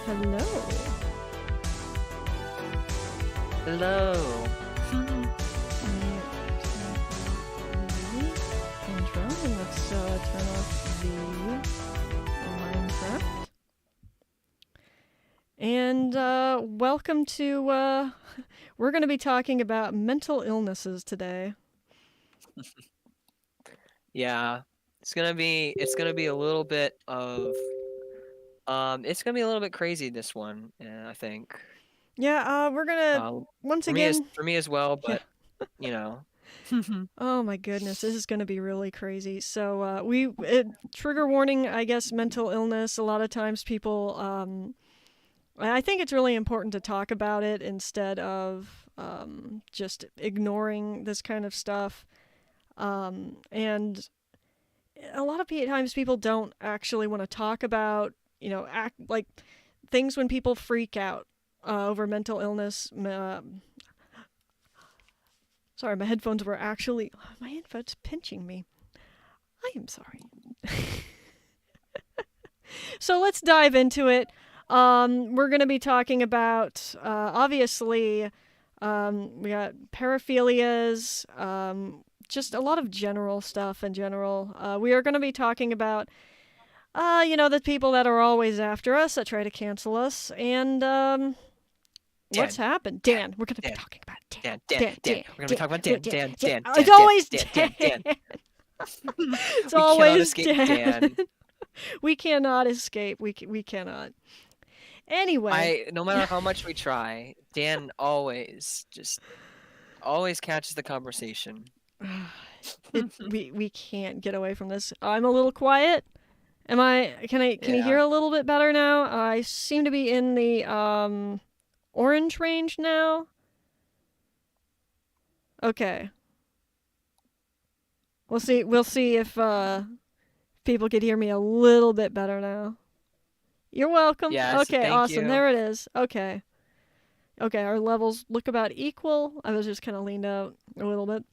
Hello. Hello. Intro. Let's turn off the Minecraft. And welcome to. We're going to be talking about mental illnesses today. Yeah, it's gonna be a little bit of it's gonna be a little bit crazy, this one. I think. Yeah, we're gonna once again. For me as well, Yeah. but you know. Oh my goodness, this is going to be really crazy. So trigger warning, I guess, mental illness. A lot of times people, I think it's really important to talk about it instead of just ignoring this kind of stuff. And a lot of times people don't actually want to talk about, act like things when people freak out over mental illness. Sorry, my headphones pinching me. I am sorry. So let's dive into it. We're going to be talking about, obviously, we got paraphilias, just a lot of general stuff in general. We are going to be talking about, the people that are always after us, that try to cancel us, and what's happened? Dan. We're going to be talking about Dan. Dan. We're gonna be talking about Dan. It's always Dan. It's We always cannot escape Dan. We cannot escape. We cannot. Anyway. No matter how much we try, Dan always catches the conversation. We can't get away from this. I'm a little quiet. Can you hear a little bit better now? I seem to be in the orange range now. Okay. We'll see if people could hear me a little bit better now. You're welcome. Yes, okay, thank awesome. you. There it is. Okay, our levels look about equal. I was just kind of leaned out a little bit.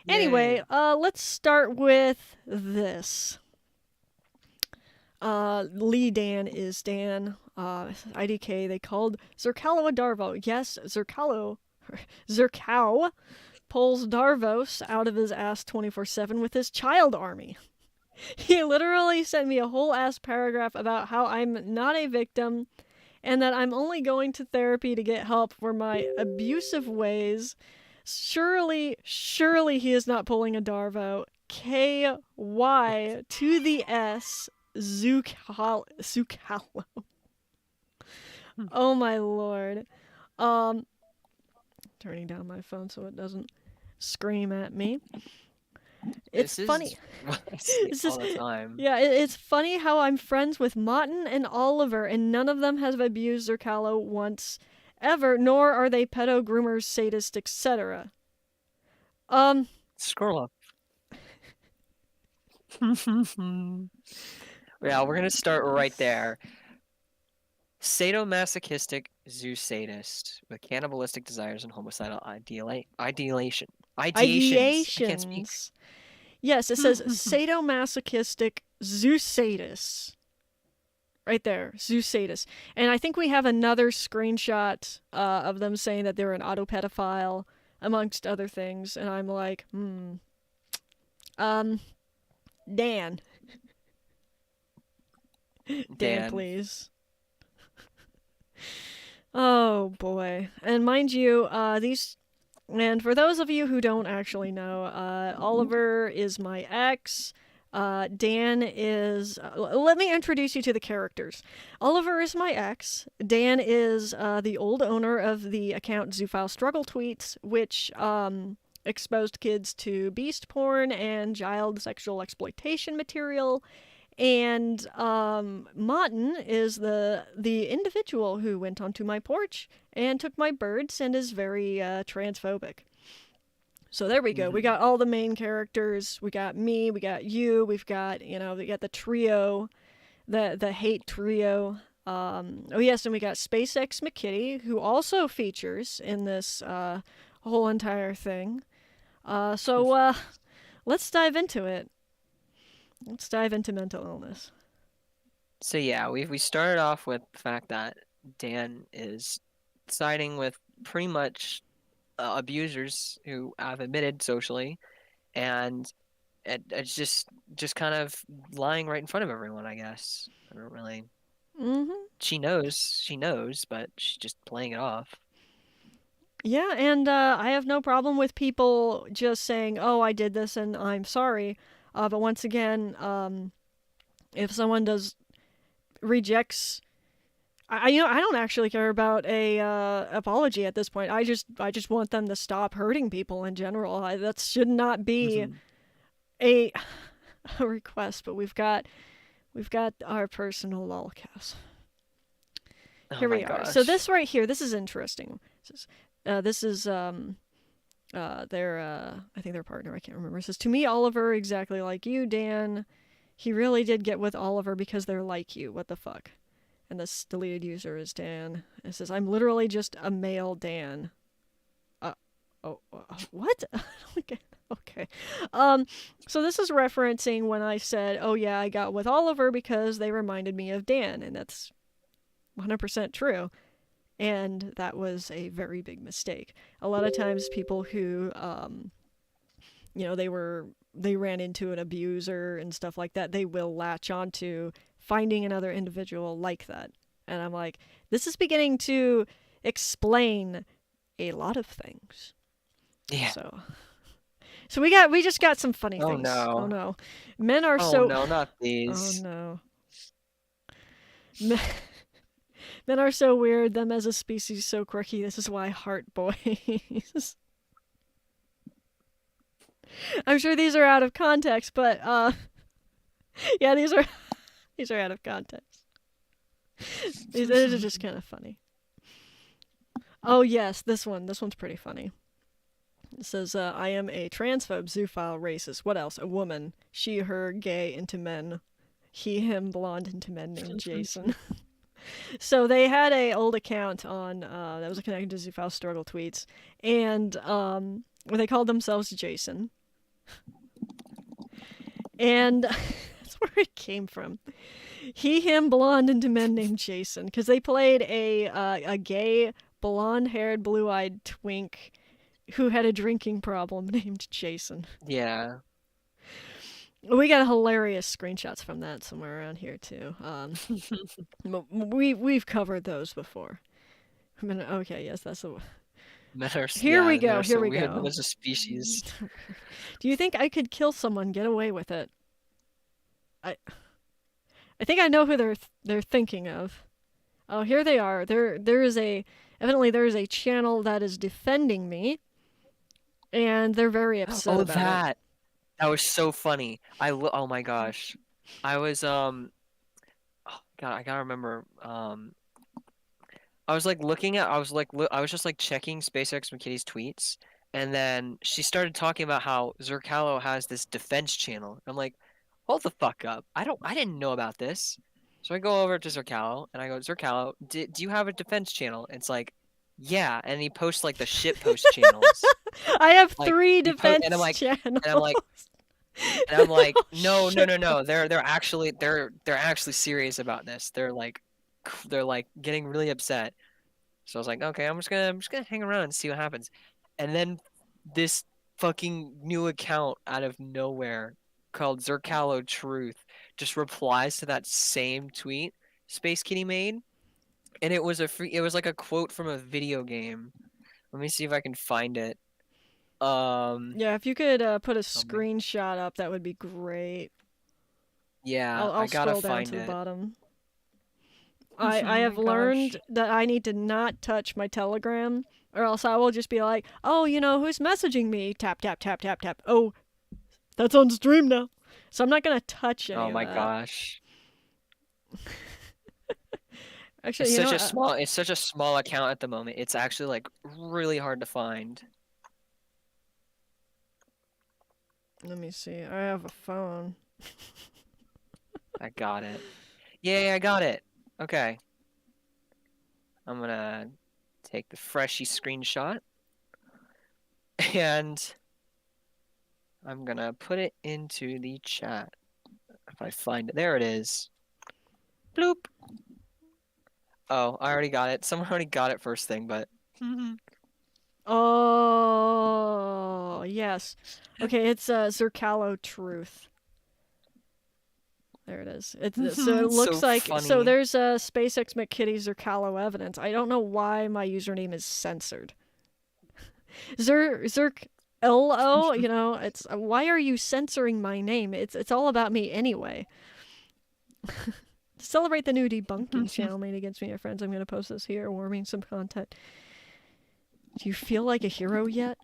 Yay. Anyway, let's start with this. Lee Dan is Dan. IDK, they called Zerkalo a Darvo. Yes, Zerkalo pulls Darvos out of his ass 24/7 with his child army. He literally sent me a whole ass paragraph about how I'm not a victim and that I'm only going to therapy to get help for my abusive ways. Surely he is not pulling a Darvo. KY to the S Zukalo. Oh my lord. Turning down my phone so it doesn't scream at me. It's funny. All the time. Yeah, it's funny how I'm friends with Martin and Oliver, and none of them have abused Zerkalo once, ever, nor are they pedo groomers, sadists, etc. Scroll up. Yeah, we're gonna start right there. Sadomasochistic zoo sadist with cannibalistic desires and homicidal ideations. I can't speak. Yes, it says sadomasochistic zoo sadist. Right there, zoo sadist. And I think we have another screenshot of them saying that they're an autopedophile, amongst other things. And I'm like, Dan. Dan, please. Oh boy. And mind you, and for those of you who don't actually know, Oliver is my ex. Dan is... let me introduce you to the characters. Oliver is my ex. Dan is the old owner of the account Zoophile Struggle Tweets, which exposed kids to beast porn and child sexual exploitation material. And Martin is the individual who went onto my porch and took my birds and is very transphobic. So there we go. We got all the main characters. We got me. We got you. We've got, we got the trio, the hate trio. Oh yes, and we got SpaceX McKitty, who also features in this whole entire thing. So let's dive into it. Let's dive into mental illness. So yeah, we started off with the fact that Dan is siding with pretty much abusers who have admitted socially, and it's just kind of lying right in front of everyone, I guess. I don't really. Mm-hmm. She knows, but she's just playing it off. Yeah, and I have no problem with people just saying, "Oh, I did this and I'm sorry." But once again, if someone does rejects, I don't actually care about a apology at this point. I just want them to stop hurting people in general. That should not be Hmm. a, a request. But we've got our personal lolcows. Oh Here my we are. So gosh. this right here, this is interesting. This is their I think their partner, I can't remember. It says, "To me, Oliver, exactly like you, Dan. He really did get with Oliver because they're like you. What the fuck?" And this deleted user is Dan. It says, "I'm literally just a male Dan." Uh, what? Okay. Okay. Um, so this is referencing when I said, "Oh yeah, I got with Oliver because they reminded me of Dan," and that's 100% true. And that was a very big mistake. A lot of times, people who they ran into an abuser and stuff like that, they will latch onto finding another individual like that. And I'm like, this is beginning to explain a lot of things. Yeah. So we just got some funny Oh things. Oh no. no. Men are Oh so no, not oh these. no. Men, men are so weird, them as a species so quirky. This is why heart boys. I'm sure these are out of context, but yeah, these are out of context. These are just kind of funny. Oh yes, this one. This one's pretty funny. It says, "I am a transphobe, zoophile, racist. What else? A woman. She, her, gay into men. He, him, blonde into men named Jason." So they had a old account on that was connected to Zoophile Struggle tweets, and they called themselves Jason, and that's where it came from. He, him, blonde into men named Jason, because they played a gay, blonde-haired, blue-eyed twink who had a drinking problem named Jason. Yeah. We got hilarious screenshots from that somewhere around here too. We've covered those before. I mean, okay, yes, that's the. Here we Yeah, men go. are Here so we weird. go. Them as a species. Do you think I could kill someone, get away with it? I I think I know who they're thinking of. Oh, here they are. There is a evidently there is a channel that is defending me, and they're very upset Oh, about it. that. That was so funny. Oh my gosh. I was oh, God, I gotta remember. I was like looking at, I was like, I was just like checking SpaceX McKitty's tweets, and then she started talking about how Zerkalo has this defense channel. I'm like, hold the fuck up. I didn't know about this. So I go over to Zerkalo and I go, Zerkalo, do you have a defense channel? And it's like, yeah. And he posts like the shit post channels. I have Like three he post, defense and I'm channels. like, and I'm like, Oh no, no, no, shit no. post. They're actually serious about this. They're like getting really upset. So I was like, okay, I'm just gonna hang around and see what happens. And then this fucking new account out of nowhere called Zerkalo Truth just replies to that same tweet Space Kitty made, and it was like a quote from a video game. Let me see if I can find it. Um, Yeah, if you could put a oh my, screenshot up, that would be great. yeah, I'll I gotta scroll down find to the it. bottom. I Oh have my gosh. learned that I need to not touch my Telegram, or else I will just be like, oh, who's messaging me? Tap tap tap tap tap. Oh, that's on stream now. So I'm not gonna touch any Oh of my that. gosh. Actually, you know what? It's such a small account at the moment. It's actually like really hard to find. Let me see. I have a phone. I got it. Yay, I got it. Okay. I'm gonna take the freshy screenshot and I'm gonna put it into the chat. If I find it, there it is. Bloop. Oh, I already got it. Someone already got it first thing, but Oh, yes. Okay, it's Zerkalo Truth. There it is. So it it's so looks like so funny. there's SpaceX McKitty Zerkalo evidence. I don't know why my username is censored. Zerk LO, it's why are you censoring my name? It's all about me anyway. To celebrate the new debunking channel made against me and friends, I'm gonna post this here, warming some content. Do you feel like a hero yet?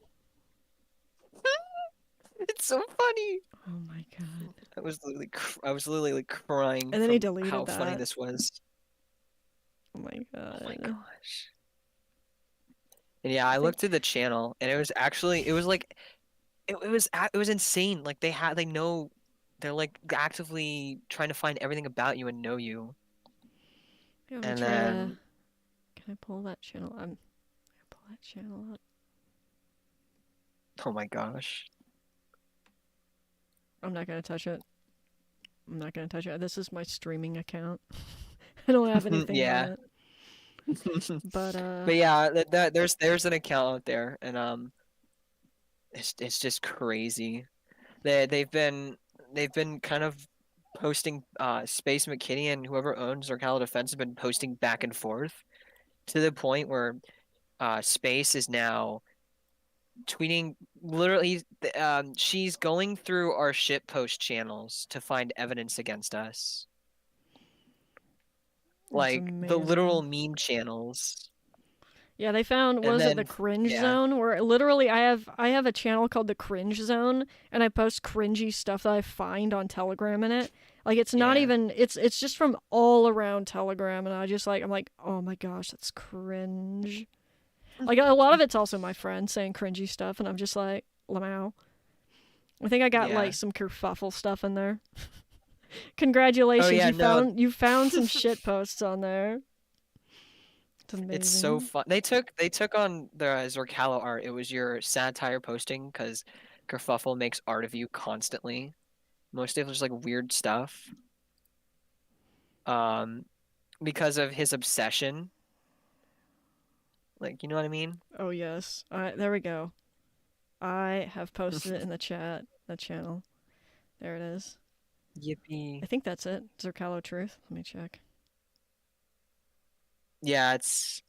It's so funny. Oh my god. I was literally like crying And then he from how deleted funny that. this was. Oh my Oh my god. gosh. And yeah, I I think looked at the channel and it was actually it was like it was insane. Like they know they're like actively trying to find everything about you and know you. yeah, let me And try to. then Can I pull that channel? I'm gonna pull that channel up. oh my gosh. I'm not gonna touch it. I'm not gonna touch it. This is my streaming account. I don't have anything on Yeah. it. But But yeah, there's an account out there and it's just crazy. They've been kind of posting Space McKinney and whoever owns Ocala Defense have been posting back and forth to the point where Space is now tweeting literally she's going through our shitpost channels to find evidence against us. it's Like the literal amazing. meme channels. Yeah, they found And was it the then cringe yeah, zone where literally I have a channel called the cringe zone and I post cringy stuff that I find on Telegram in it. Like it's not yeah. even it's just from all around Telegram and I'm like, "Oh my gosh, that's cringe." Like a lot of it's also my friends saying cringy stuff and I'm just like, "Lamau." I think I got like Yeah. some kerfuffle stuff in there. Oh Congratulations, yeah, no. you found some shit posts on there. It's It's so amazing. fun. They took on the Zorcalo art. It was your satire posting because Kerfuffle makes art of you constantly. Most of it's like weird stuff. Um, because of his obsession. Like, you know what I mean? Oh yes. There we go. I have posted it in the chat, the channel. There it is. I Yippee. think that's it. Zerkalo Truth. Let me check. Yeah, it's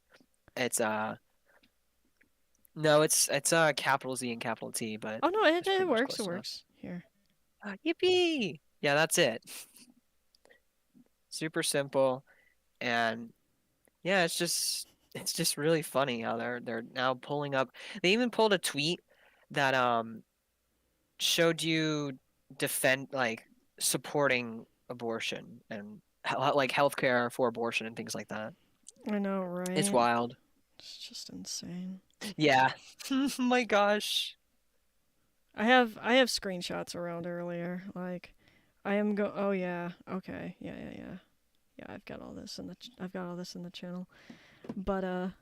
no, it's capital Z and capital T, but Oh no, it's it pretty much works. It close enough. works. Here. Yippee! Yeah, that's it. Super simple and yeah, it's just really funny how they're now pulling up. They even pulled a tweet that showed you defend like supporting abortion and like healthcare for abortion and things like that. I know, It's right? wild. It's just insane. Yeah. Oh my gosh. I have screenshots around earlier. Like, I am go. Oh yeah. Okay. Yeah. Yeah, I've got all this in the channel. But I'm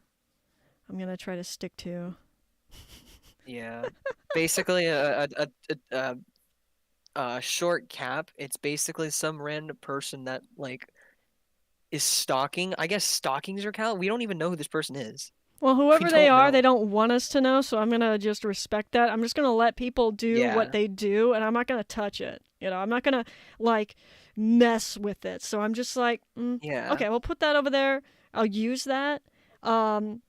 gonna try to stick to. Yeah. Basically a short cap. It's basically some random person that like is stalking. I guess stalking's your account. We don't even know who this person is. Well, We whoever they don't are, they know. don't want us to know, so I'm gonna just respect that. I'm just gonna let people do what Yeah. they do, and I'm not gonna touch it. I'm not gonna like mess with it. So I'm just like, Yeah. okay, we'll put that over there. I'll use that. Um,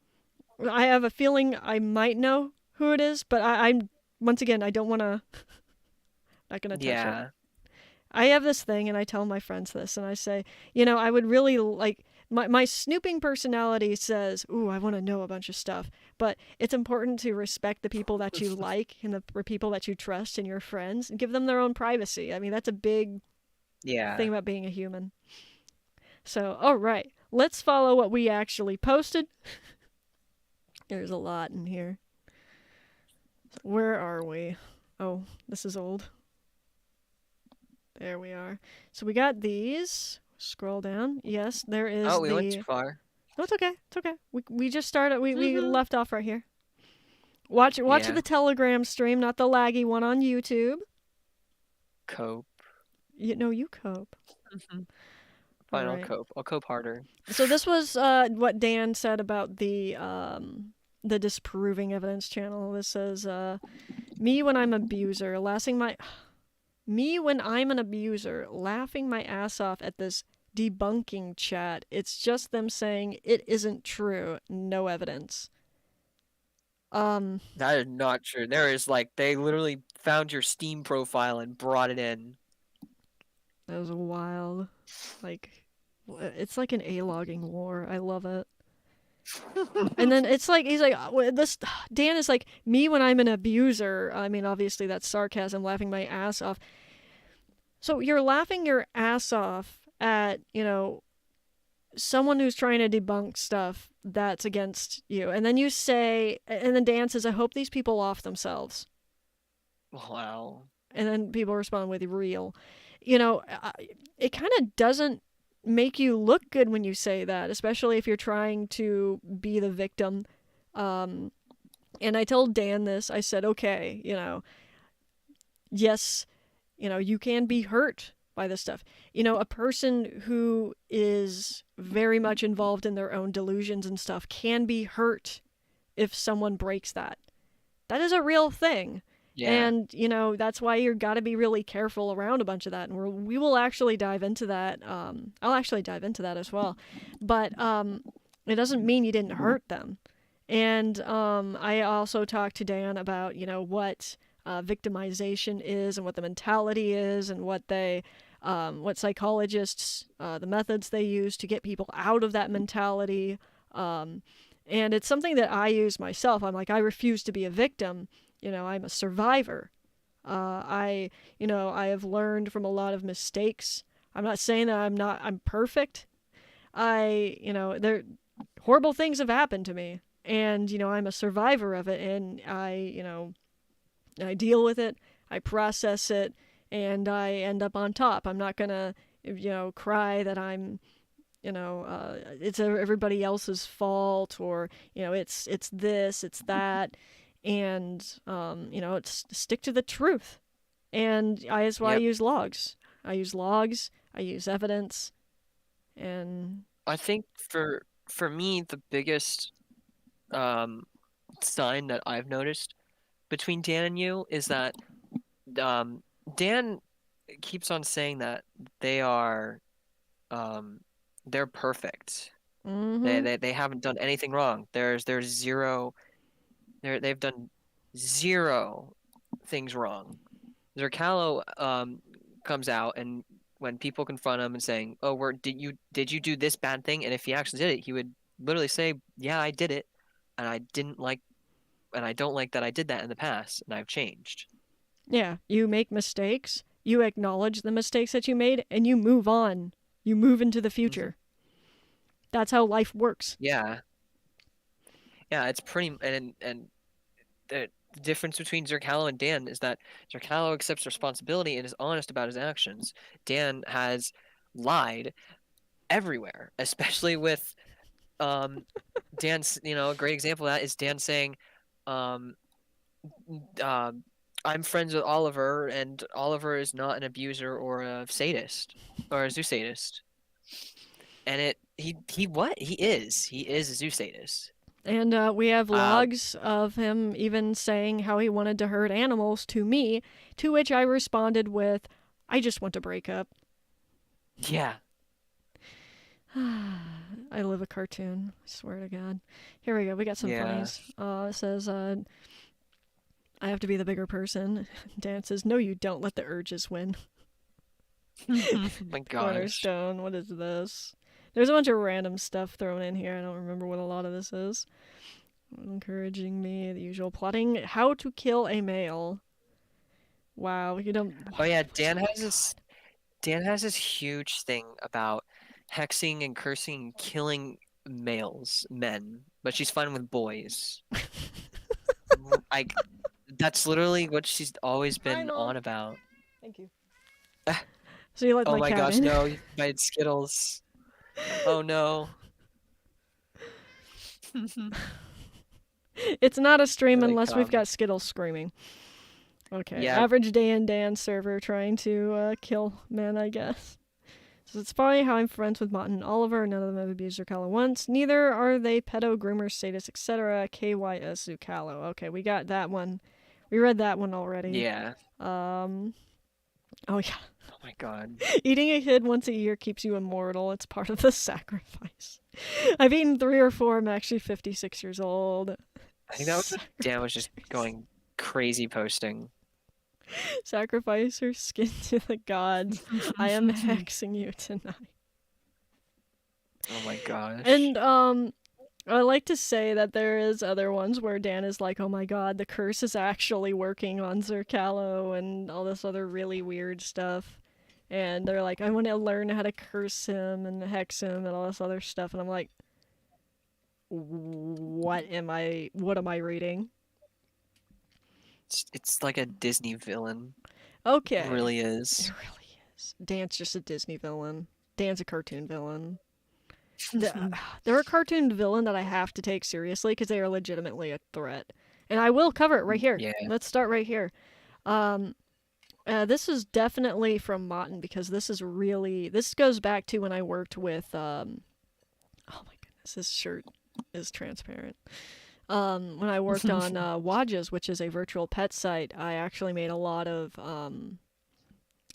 I have a feeling I might know who it is, but I'm once again, I don't want to. Not gonna touch it. Yeah. I have this thing, and I tell my friends this, and I say, I would really like my snooping personality says, "Ooh, I want to know a bunch of stuff," but it's important to respect the people that you like and the people that you trust and your friends, and give them their own privacy. I mean, that's a big thing Yeah. about being a human. So, all right, let's follow what we actually posted. There's a lot in here. Where are we? Oh, this is old. There we are. So we got these. Scroll down. Yes, there Oh, is we went too the. far. No, it's okay. It's okay. We just started. We Hmm. left off right here. Watch Yeah. the Telegram stream, not the laggy one on YouTube. Cope. You cope. Mhm. All Fine, right. I'll cope harder. So this was what Dan said about the disproving evidence channel. This says me when I'm abuser, laughing my me when I'm an abuser, laughing my ass off at this debunking chat. It's just them saying it isn't true. No evidence. Um, That is not true. There is like they literally found your Steam profile and brought it in. that was wild. Like, it's like an A-logging war. I love it. And then it's like he's like this. Dan is like me when I'm an abuser. I mean, obviously that's sarcasm, laughing my ass off. So you're laughing your ass off at someone who's trying to debunk stuff that's against you, and then you say, and then Dan says, "I hope these people off themselves." Wow. And then people respond with real. It kind of doesn't make you look good when you say that, especially if you're trying to be the victim. Um, and I told Dan this. I said, okay, yes, you can be hurt by this stuff. A person who is very much involved in their own delusions and stuff can be hurt if someone breaks that. That is a real thing. Yeah. And, that's why you got to be really careful around a bunch of that. And we will actually dive into that. I'll actually dive into that as well. But it doesn't mean you didn't hurt them. And I also talked to Dan about, what victimization is and what the mentality is and what psychologists, the methods they use to get people out of that mentality. And it's something that I use myself. I'm like, I refuse to be a victim. I'm a survivor. I have learned from a lot of mistakes. I'm not saying that I'm perfect. There horrible things have happened to me, and I'm a survivor of it, and I deal with it, I process it, and I end up on top. I'm not gonna cry that I'm it's everybody else's fault, or it's this, it's that, and it's stick to the truth. And that's why I Yep. use logs. I use logs. I use evidence, and I think for me the biggest um sign that I've noticed between Dan and you is that um Dan keeps on saying that they are um they're perfect. mm-hmm. They haven't done anything wrong. There's zero they've done zero things wrong. Zerkalo comes out and when people confront him and saying, "Oh, did you do this bad thing?" And if he actually did it, he would literally say, "Yeah, I did it, and I didn't like and I don't like that I did that in the past, and I've changed." Yeah, you make mistakes, you acknowledge the mistakes that you made, and you move on. You move into the Hmm. future. That's how life works. Yeah, yeah, it's pretty and the difference between Zerkalo and Dan is that Zerkalo accepts responsibility and is honest about his actions. Dan has lied everywhere, especially with um Dan's, a great example of that is Dan saying, um, uh, I'm friends with Oliver, and Oliver is not an abuser or a sadist or a zoo sadist. And he what? He is a zoo sadist. And we have Uh, logs of him even saying how he wanted to hurt animals to me, to which I responded with, I just want to break up. yeah, I live a cartoon. I swear to God. Here we go. We got some yeah. funnies. It says, I have to be the bigger person. Dan says, no, you don't. Let the urges win. My gosh. Cornerstone. What is this? There's a bunch of random stuff thrown in here. I don't remember what a lot of this is. Encouraging me, the usual plotting how to kill a male. Wow, you don't. Oh yeah, Oh my god. Dan has this huge thing about hexing and cursing and killing men, but she's fine with boys. Like that's literally what she's always I been know. on about. Thank you. So you let Oh my my cat gosh, in. no, you invited Skittles. Oh no. It's not a stream Here they unless we've come. got Skittles screaming. Okay, Yeah, average day and Dan server trying to kill men, I guess. So it's funny how I'm friends with Mott and Oliver. None of them have abused Zucalo once. Neither are they pedo, groomers, sadists, etc. KYS Zucalo. Okay, we got that one. We read that one already. Yeah. Um. Oh yeah. Oh my God. Eating a kid once a year keeps you immortal. It's part of the sacrifice. I've eaten 3 or 4. I'm actually 56 years old. I think that was what Dan was just going crazy posting. Sacrifice her skin to the gods. I am hexing you tonight. Oh my gosh. And I like to say that there is other ones where Dan is like, "Oh my god, the curse is actually working on Zerkalo," and all this other really weird stuff. And they're like, "I want to learn how to curse him and hex him and all this other stuff." And I'm like, "What am I? What am I reading?" It's like a Disney villain. It Okay, really it is. really is. Dan's just a Disney villain. Dan's a cartoon villain. They're a cartoon villain that I have to take seriously because they are legitimately a threat. And I will cover it right here. Yeah. Let's start right here. Um, this is definitely from Motten because this goes back to when I worked with oh my goodness, this shirt is transparent. When I worked on Wadges, which is a virtual pet site, I actually made a lot of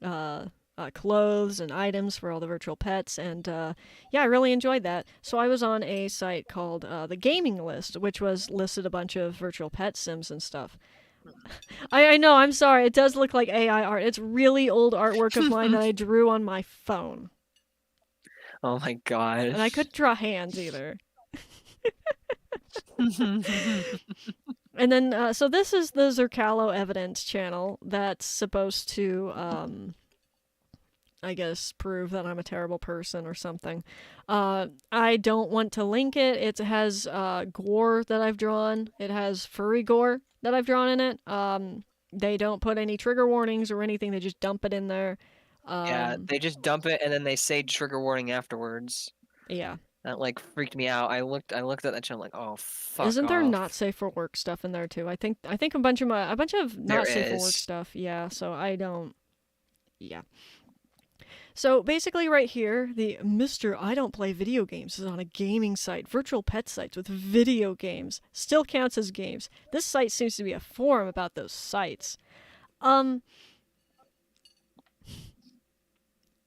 uh, clothes and items for all the virtual pets, and yeah, I really enjoyed that. So I was on a site called the Gaming List, which was listed a bunch of virtual pet sims and stuff. I know, I'm sorry, it does look like AI art. It's really old artwork of mine that I drew on my phone, Oh my and I gosh. couldn't draw hands either. And then, so this is the Zerkalo evidence channel that's supposed to I guess, prove that I'm a terrible person or something. I don't want to link it. It has gore that I've drawn. It has furry gore that I've drawn in it. They don't put any trigger warnings or anything. They just dump it in there. Yeah, Um, they just dump it and then they say trigger warning afterwards. yeah. That like freaked me out. I looked at that channel like, oh fuck Isn't there not off. safe for work stuff in there too? I think a bunch of There not safe for work is. stuff. Yeah. So I don't. Yeah. So basically, right here, the Mr. I don't play video games is on a gaming site. Virtual pet sites with video games still counts as games. This site seems to be a forum about those sites. Um,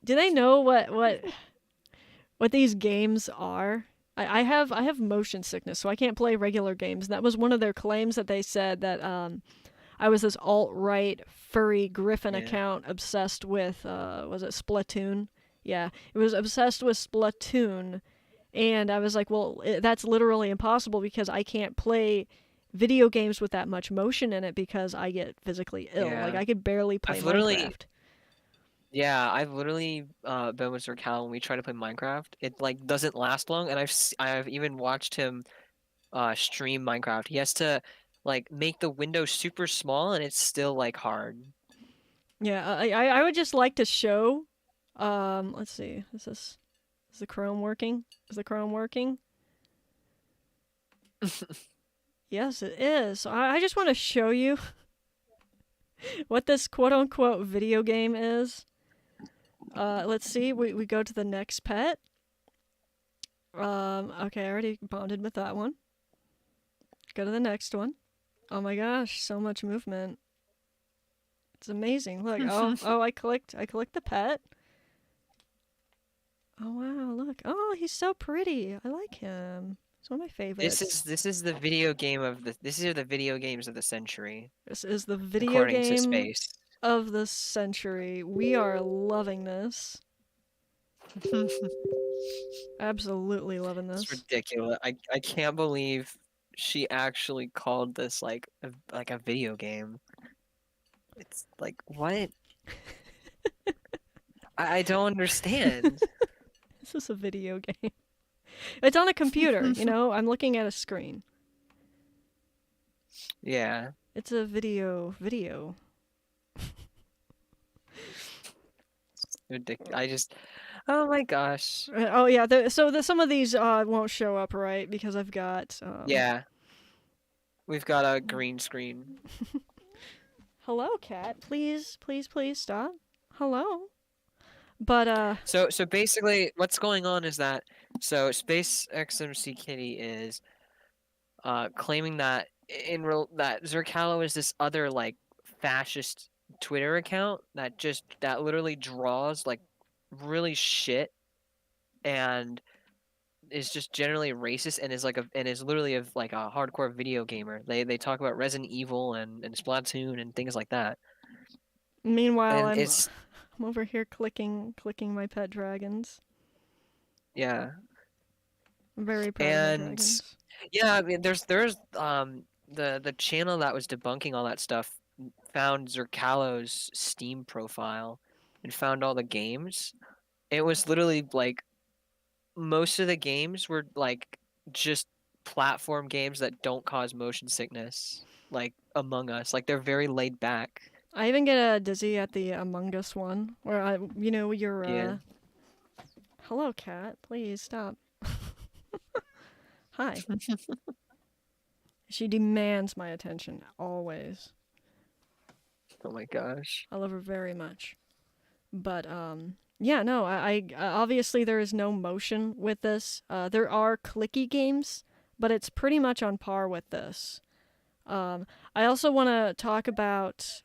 do they know what these games are? I have motion sickness, so I can't play regular games. And that was one of their claims that they said that I was this alt right furry Griffin Yeah. account obsessed with was it Splatoon? Yeah, it was obsessed with Splatoon, and I was like, well, that's literally impossible because I can't play video games with that much motion in it because I get physically ill. Like Yeah. I could barely play I've literally Minecraft. I've literally been with Sir Cal when we try to play Minecraft. It like doesn't last long and I've even watched him stream Minecraft. He has to like make the window super small and it's still like hard. Yeah, I would just like to show. Let's see. Is the Chrome working? Is the Chrome working? Yes, it is. I just want to show you what this quote unquote video game is. Let's see. We go to the next pet. Okay, I already bonded with that one. Go to the next one. Oh my gosh, so much movement. It's amazing. Look, oh, I clicked the pet. Oh wow, look. Oh, he's so pretty. I like him. He's one of my favorites. This is the video game of the this is the video games of the century, This is the video according to game Space. of the century. We are loving this. Absolutely loving It's this. ridiculous. I can't believe she actually called this like a video game. It's like what? I don't understand. This is a video game. It's on a computer, you know? I'm looking at a screen. Yeah. It's a video. Ridiculous. Oh my gosh. Oh yeah, some of these won't show up right because I've got Yeah. We've got a green screen. hello cat. Please stop. Hello. But So basically, what's going on is that Space XMC Kitty is claiming that that Zerkalo is this other like fascist Twitter account that literally draws like really shit and is just generally racist and is literally like a hardcore video gamer. They talk about Resident Evil and Splatoon and things like that. meanwhile, And I'm it's I'm over here clicking my pet dragons. yeah. I'm very proud of my And dragons. yeah, I mean there's the channel that was debunking all that stuff found Zerkalo's Steam profile and found all the games. It was literally like most of the games were like just platform games that don't cause motion sickness, like Among Us. Like they're very laid back. I even get a dizzy at the Among Us one, where you're Yeah. hello cat, please stop. Hi. She demands my attention always. Oh my gosh. I love her very much. But yeah, no, I obviously there is no motion with this. There are clicky games, but it's pretty much on par with this. I also want to talk about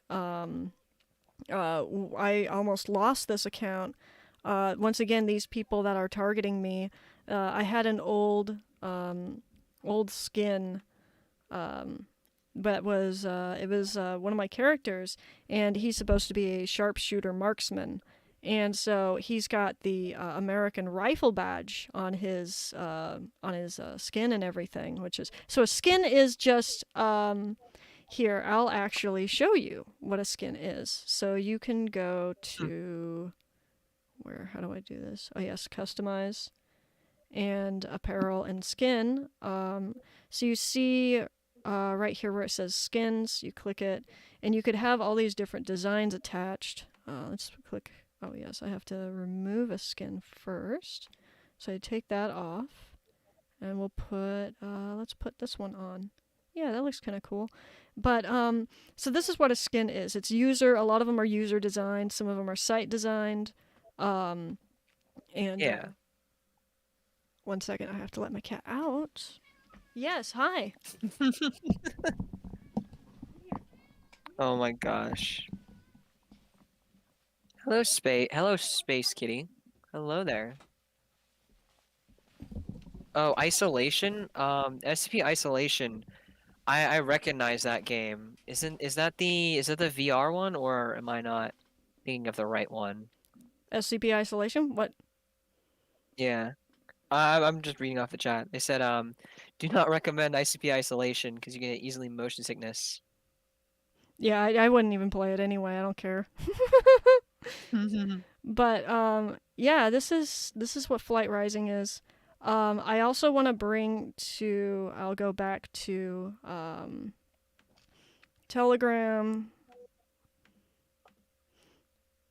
I almost lost this account. Once again, these people that are targeting me, I had an old skin, um, but it was one of my characters, and he's supposed to be a sharpshooter marksman, and so he's got the American rifle badge on his skin and everything, which is so a skin is just here, I'll actually show you what a skin is. So you can go Hmm. to where? How do I do this? Oh yes, customize and apparel and skin. So you see right here where it says skins. You click it, and you could have all these different designs attached. Let's click. Oh yes, I have to remove a skin first. So I take that off, and we'll put. Let's put this one on. Yeah, that looks kind of cool. But so this is what a skin is. It's user. A lot of them are user designed. Some of them are site designed. Um, and Yeah. one second, I have to let my cat out. Yes, hi. Oh my gosh. Hello, Space Kitty. Hello there. Oh, Isolation? SCP Isolation. I recognize that game. Is that the VR one or am I not thinking of the right one? SCP isolation. What? Yeah. I'm just reading off the chat. They said do not recommend ICP Isolation because you get easily motion sickness. Yeah, I wouldn't even play it anyway. I don't care. But yeah, this is what Flight Rising is. I also want to bring to. I'll go back to Telegram.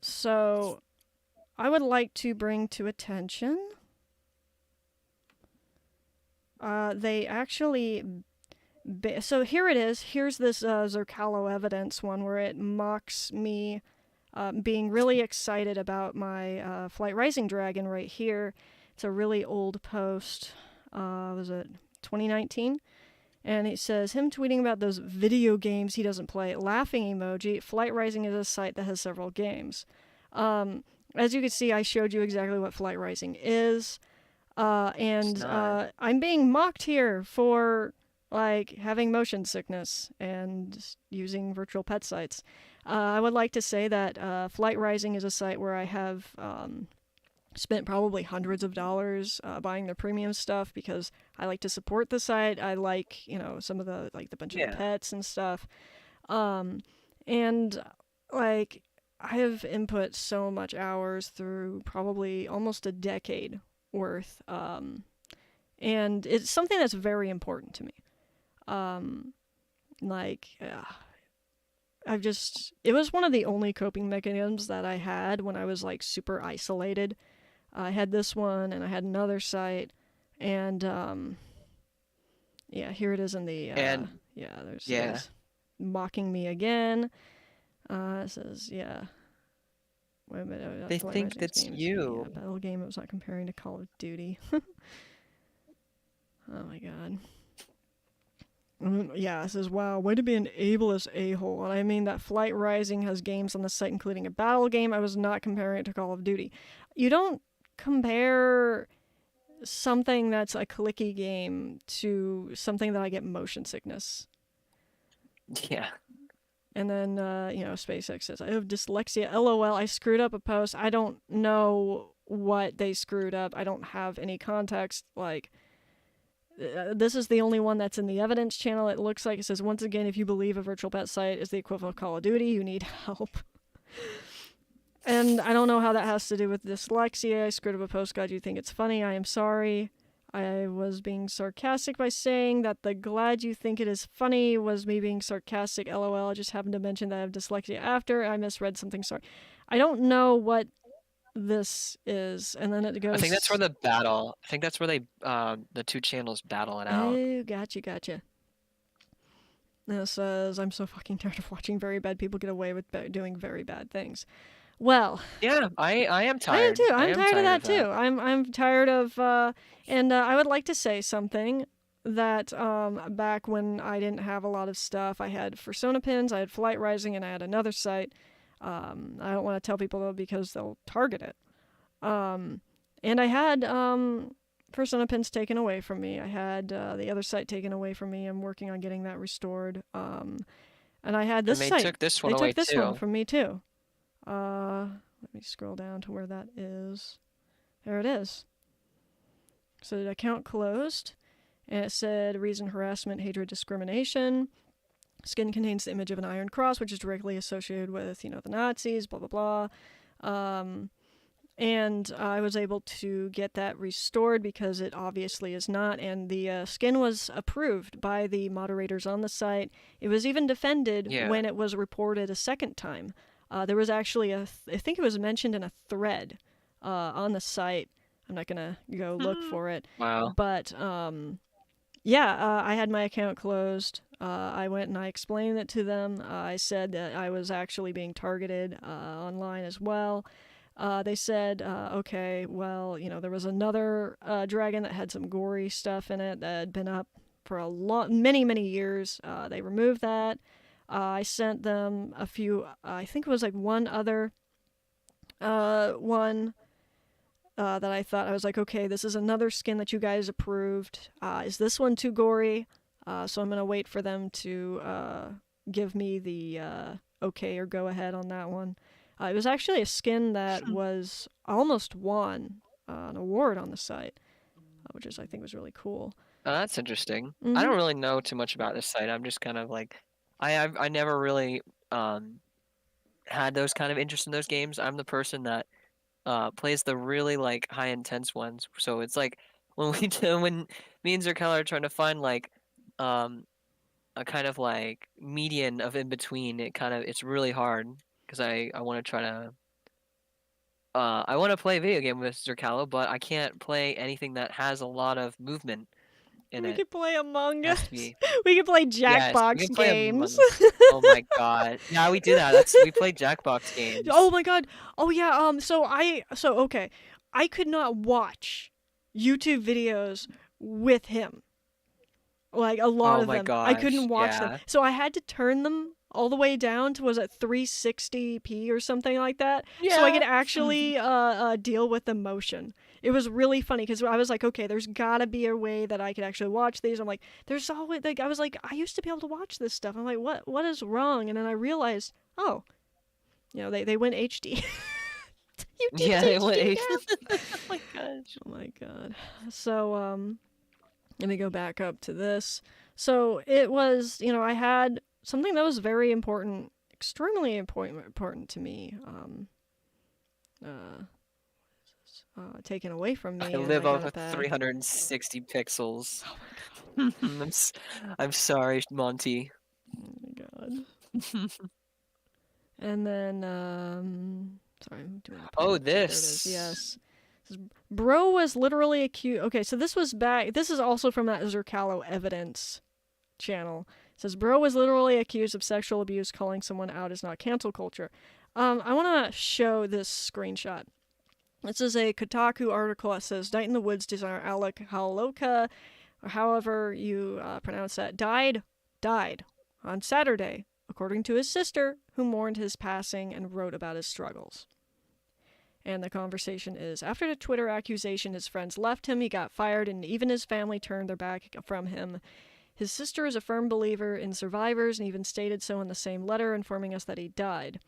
So I would like to bring to attention. They actually. So here it is. Here's this Zerkalo evidence one where it mocks me being really excited about my Flight Rising Dragon right here. It's a really old post. Was it 2019? And it says him tweeting about those video games he doesn't play. Laughing emoji. Flight Rising is a site that has several games. As you can see, I showed you exactly what Flight Rising is. It's And not. I'm being mocked here for like having motion sickness and using virtual pet sites. I would like to say that Flight Rising is a site where I have spent probably hundreds of dollars buying their premium stuff because I like to support the site. I like some of the like the bunch of the Yeah. pets and stuff. Um, and like I have input so much hours through probably almost a decade worth. And it's something that's very important to me. Um, like, it was one of the only coping mechanisms that I had when I was like super isolated. I had this one and I had another site. And, yeah, here it is in the, And yeah, yeah. there's mocking me again. It says, yeah. Wait a minute, They Flight think Rising's that's game is a you. battle game. It was not comparing to Call of Duty. Oh my god. Yeah, it says, wow, way to be an ableist a-hole. And I mean that Flight Rising has games on the site, including a battle game. I was not comparing it to Call of Duty. You don't compare something that's a clicky game to something that I get motion sickness. Yeah. And then, SpaceX says, I have dyslexia. LOL, I screwed up a post. I don't know what they screwed up. I don't have any context. Like, this is the only one that's in the evidence channel. It looks like it says, once again, if you believe a virtual pet site is the equivalent of Call of Duty, you need help. And I don't know how that has to do with dyslexia. I screwed up a post. God, you think it's funny. I am sorry. I was being sarcastic by saying that the glad you think it is funny was me being sarcastic. LOL. I just happened to mention that I have dyslexia after. I misread something. Sorry. I don't know what this is. And then it I think that's where goes, the battle. I think that's where the two channels battle it out. oh, gotcha. And it says, I'm so fucking tired of watching very bad people get away with doing very bad things. Well, Yeah, I am I am tired. too. I I'm am tired of tired that of that. too. I'm tired of and I would like to say something that back when I didn't have a lot of stuff, I had Persona Pins, I had Flight Rising, and I had another site. I don't want to tell people though because they'll target it. And I had Persona Pins taken away from me. I had the other site taken away from me. I'm working on getting that restored. And I had And this they site. took this They one away took this one too. from me too. Let me scroll down to where that is. There it is. So the account closed, and it said reason harassment, hatred, discrimination. Skin contains the image of an iron cross, which is directly associated with, the Nazis, blah, blah, blah. And I was able to get that restored because it obviously is not. And the skin was approved by the moderators on the site. It was even defended Yeah. when it was reported a second time. There was actually I think it was mentioned in a thread on the site. I'm not going to go look for it. Wow. But yeah, I had my account closed. I went and I explained it to them. I said that I was actually being targeted online as well. They said, okay, well, there was another dragon that had some gory stuff in it that had been up for many years. They removed that. I sent them a few, I think it was like one other one that I thought, I was like, okay, this is another skin that you guys approved. Is this one too gory? So I'm going to wait for them to give me the okay or go ahead on that one. It was actually a skin that was almost won an award on the site, which I think was really cool. Oh, that's interesting. I Mm-hmm. don't really know too much about this site. I'm just kind of like, I never really had those kind of interest in those games. I'm the person that plays the really like high intense ones. So it's like when when me and Zerkala are trying to find like um a kind of like median of in between, it's really hard because I want to try to I want to play a video game with Zerkalo, but I can't play anything that has a lot of movement in We it. could play Among It has to Us. be We could play yes, we can Jackbox play Among games. Us. Oh my God. Yeah, we do that. We play Jackbox Oh games. my god. Oh yeah. So okay, I could not watch YouTube videos with him. Like a lot Oh of my them, I gosh. couldn't watch them. Yeah. So I had to turn them all the way down to, was it 360p or something like that, so I could Yeah. actually deal with the motion. It was really funny because I was like, okay, there's gotta be a way that I could actually watch these. I'm like, there's always like, I was like, I used to be able to watch this stuff. I'm like, what is wrong? And then I realized, oh, they went HD. Yeah, YouTube's it went HD H. now. Oh my gosh. Oh my god. So let me go back up to this. So it was, I had something that was very important, extremely important to me, uh, taken away from I me, and live I got off it of back. 360 pixels. Oh my god. I'm sorry, Monty. Oh my god. And then, sorry, I'm doing the Oh, public shit. There it is. this. Yes. Bro was literally accused. Okay, so this was back. This is also from that Zerkalo evidence channel. It says Bro was literally accused of sexual abuse. Calling someone out is not cancel culture. I want to show this screenshot. This is a Kotaku article that says Night in the Woods designer Alec Haloka, or however you pronounce that, died on Saturday, according to his sister, who mourned his passing and wrote about his struggles. And the conversation is, after the Twitter accusation, his friends left him, he got fired, and even his family turned their back from him. His sister is a firm believer in survivors and even stated so in the same letter, informing us that he died.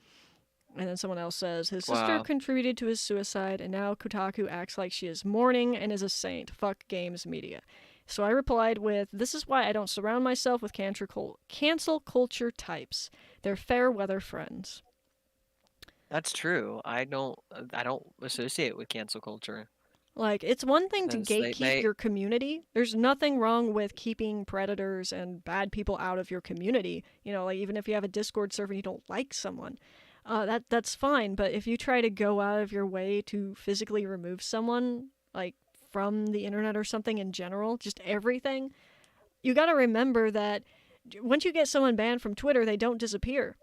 And then someone else says, his sister Wow. contributed to his suicide, and now Kotaku acts like she is mourning and is a saint. Fuck games media. So I replied with, this is why I don't surround myself with cancel culture types. They're fair weather friends. That's true. I don't associate with cancel culture. Like, it's one thing to Because gatekeep your community. There's nothing wrong with keeping predators and bad people out of your community. You know, like, even if you have a Discord server and you don't like someone, that's fine. But if you try to go out of your way to physically remove someone, like, from the internet or something in general, just everything, you gotta remember that once you get someone banned from Twitter, they don't disappear.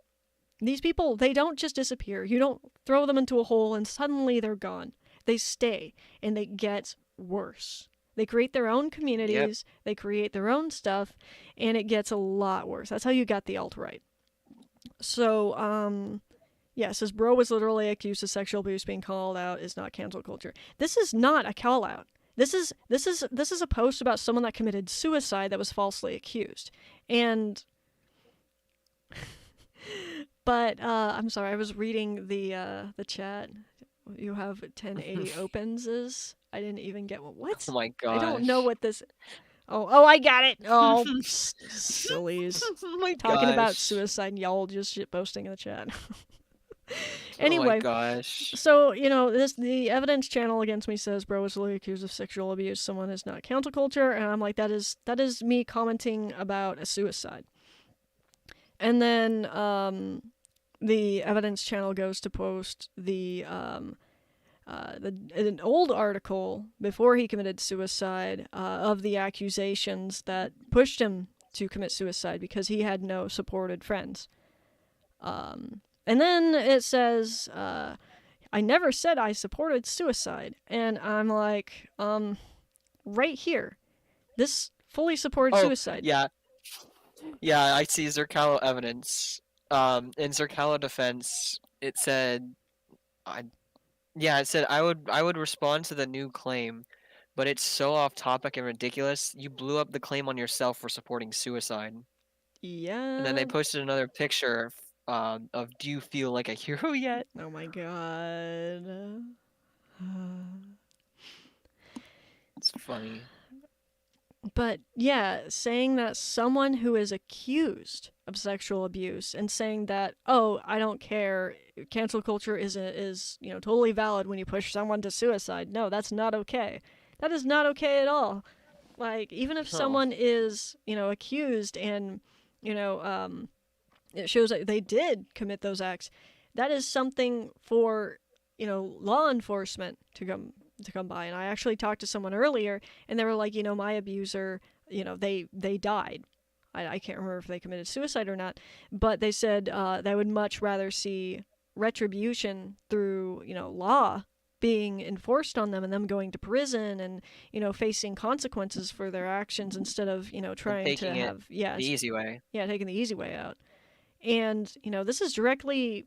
These people, they don't just disappear. You don't throw them into a hole and suddenly they're gone. They stay, and they get worse. They create their own Yep. communities, they create their own stuff, and it gets a lot worse. That's how you got the alt-right. So, yeah, it says bro was literally accused of sexual abuse. Being called out is not cancel culture. This is not a call out. This is a post about someone that committed suicide that was falsely accused. And but I'm sorry, I was reading the chat. You have 1080 opens is. I didn't even get what? Oh my I don't know gosh. what this. Oh, I got it. Oh, sillies. Oh my Talking about gosh. suicide and y'all just shit posting in the chat. Oh my Anyway, gosh. so the evidence channel against me says bro was literally accused of sexual abuse. Someone is not cancel culture, and I'm like that is me commenting about a suicide. And then the evidence channel goes to post an old article before he committed suicide of the accusations that pushed him to commit suicide because he had no supported friends. And then it says, I never said I supported suicide. And I'm like, right here. This fully supported Oh, suicide. yeah. Yeah, I see Zerkalo evidence. In Zerkalo defense, it said I yeah, it said I would respond to the new claim, but it's so off topic and ridiculous. You blew up the claim on yourself for supporting suicide. And then they Yeah. posted another picture of do you feel like a hero yet? Oh my god. It's funny. But yeah, saying that someone who is accused of sexual abuse and saying that, oh, I don't care, cancel culture is totally valid when you push someone to suicide. No, that's not okay. That is not okay at all. Like, even if Oh, someone is accused and it shows that they did commit those acts, that is something for law enforcement to come by. And I actually talked to someone earlier, and they were like, my abuser, they died. I can't remember if they committed suicide or not, but they said they would much rather see retribution through law being enforced on them and them going to prison and facing consequences for their actions instead of and trying to taking it have the easy way. taking the easy way out. And this is directly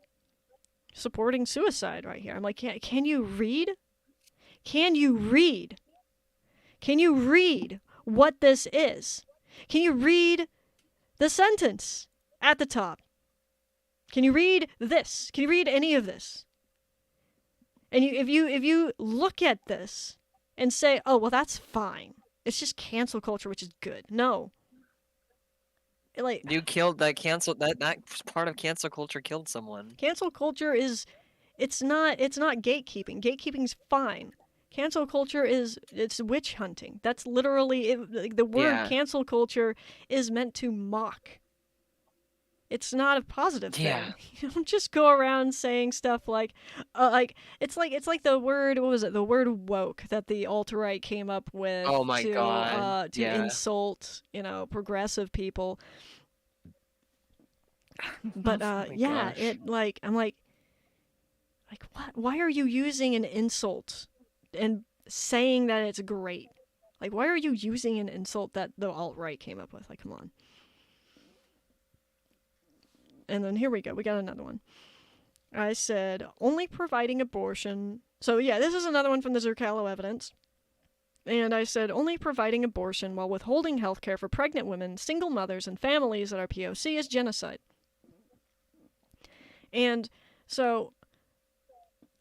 supporting suicide right here. I'm like, can you read? Can you read? Can you read what this is? Can you read the sentence at the top? Can you read this? Can you read any of this? And if you look at this and say, oh well, that's fine. It's just cancel culture, which is good. No, like You killed that cancel that part of cancel culture killed someone. cancel culture is it's not gatekeeping. Gatekeeping's fine. Cancel culture it's witch hunting. That's literally it, like, the word Yeah. cancel culture is meant to mock. It's not a positive Yeah. thing. You don't just go around saying stuff like it's like the word, what was it, the word woke that the alt right came up with Oh my God. to Yeah. insult progressive people. But Oh my yeah, gosh. I'm like, Like, what? Why are you using an insult and saying that it's great? Like, why are you using an insult that the alt right came up with? Like, come on. And then here we go. We got another one. I said, only providing abortion. So, yeah, this is another one from the Zerkalo evidence. And I said, only providing abortion while withholding health care for pregnant women, single mothers, and families that are POC is genocide. And so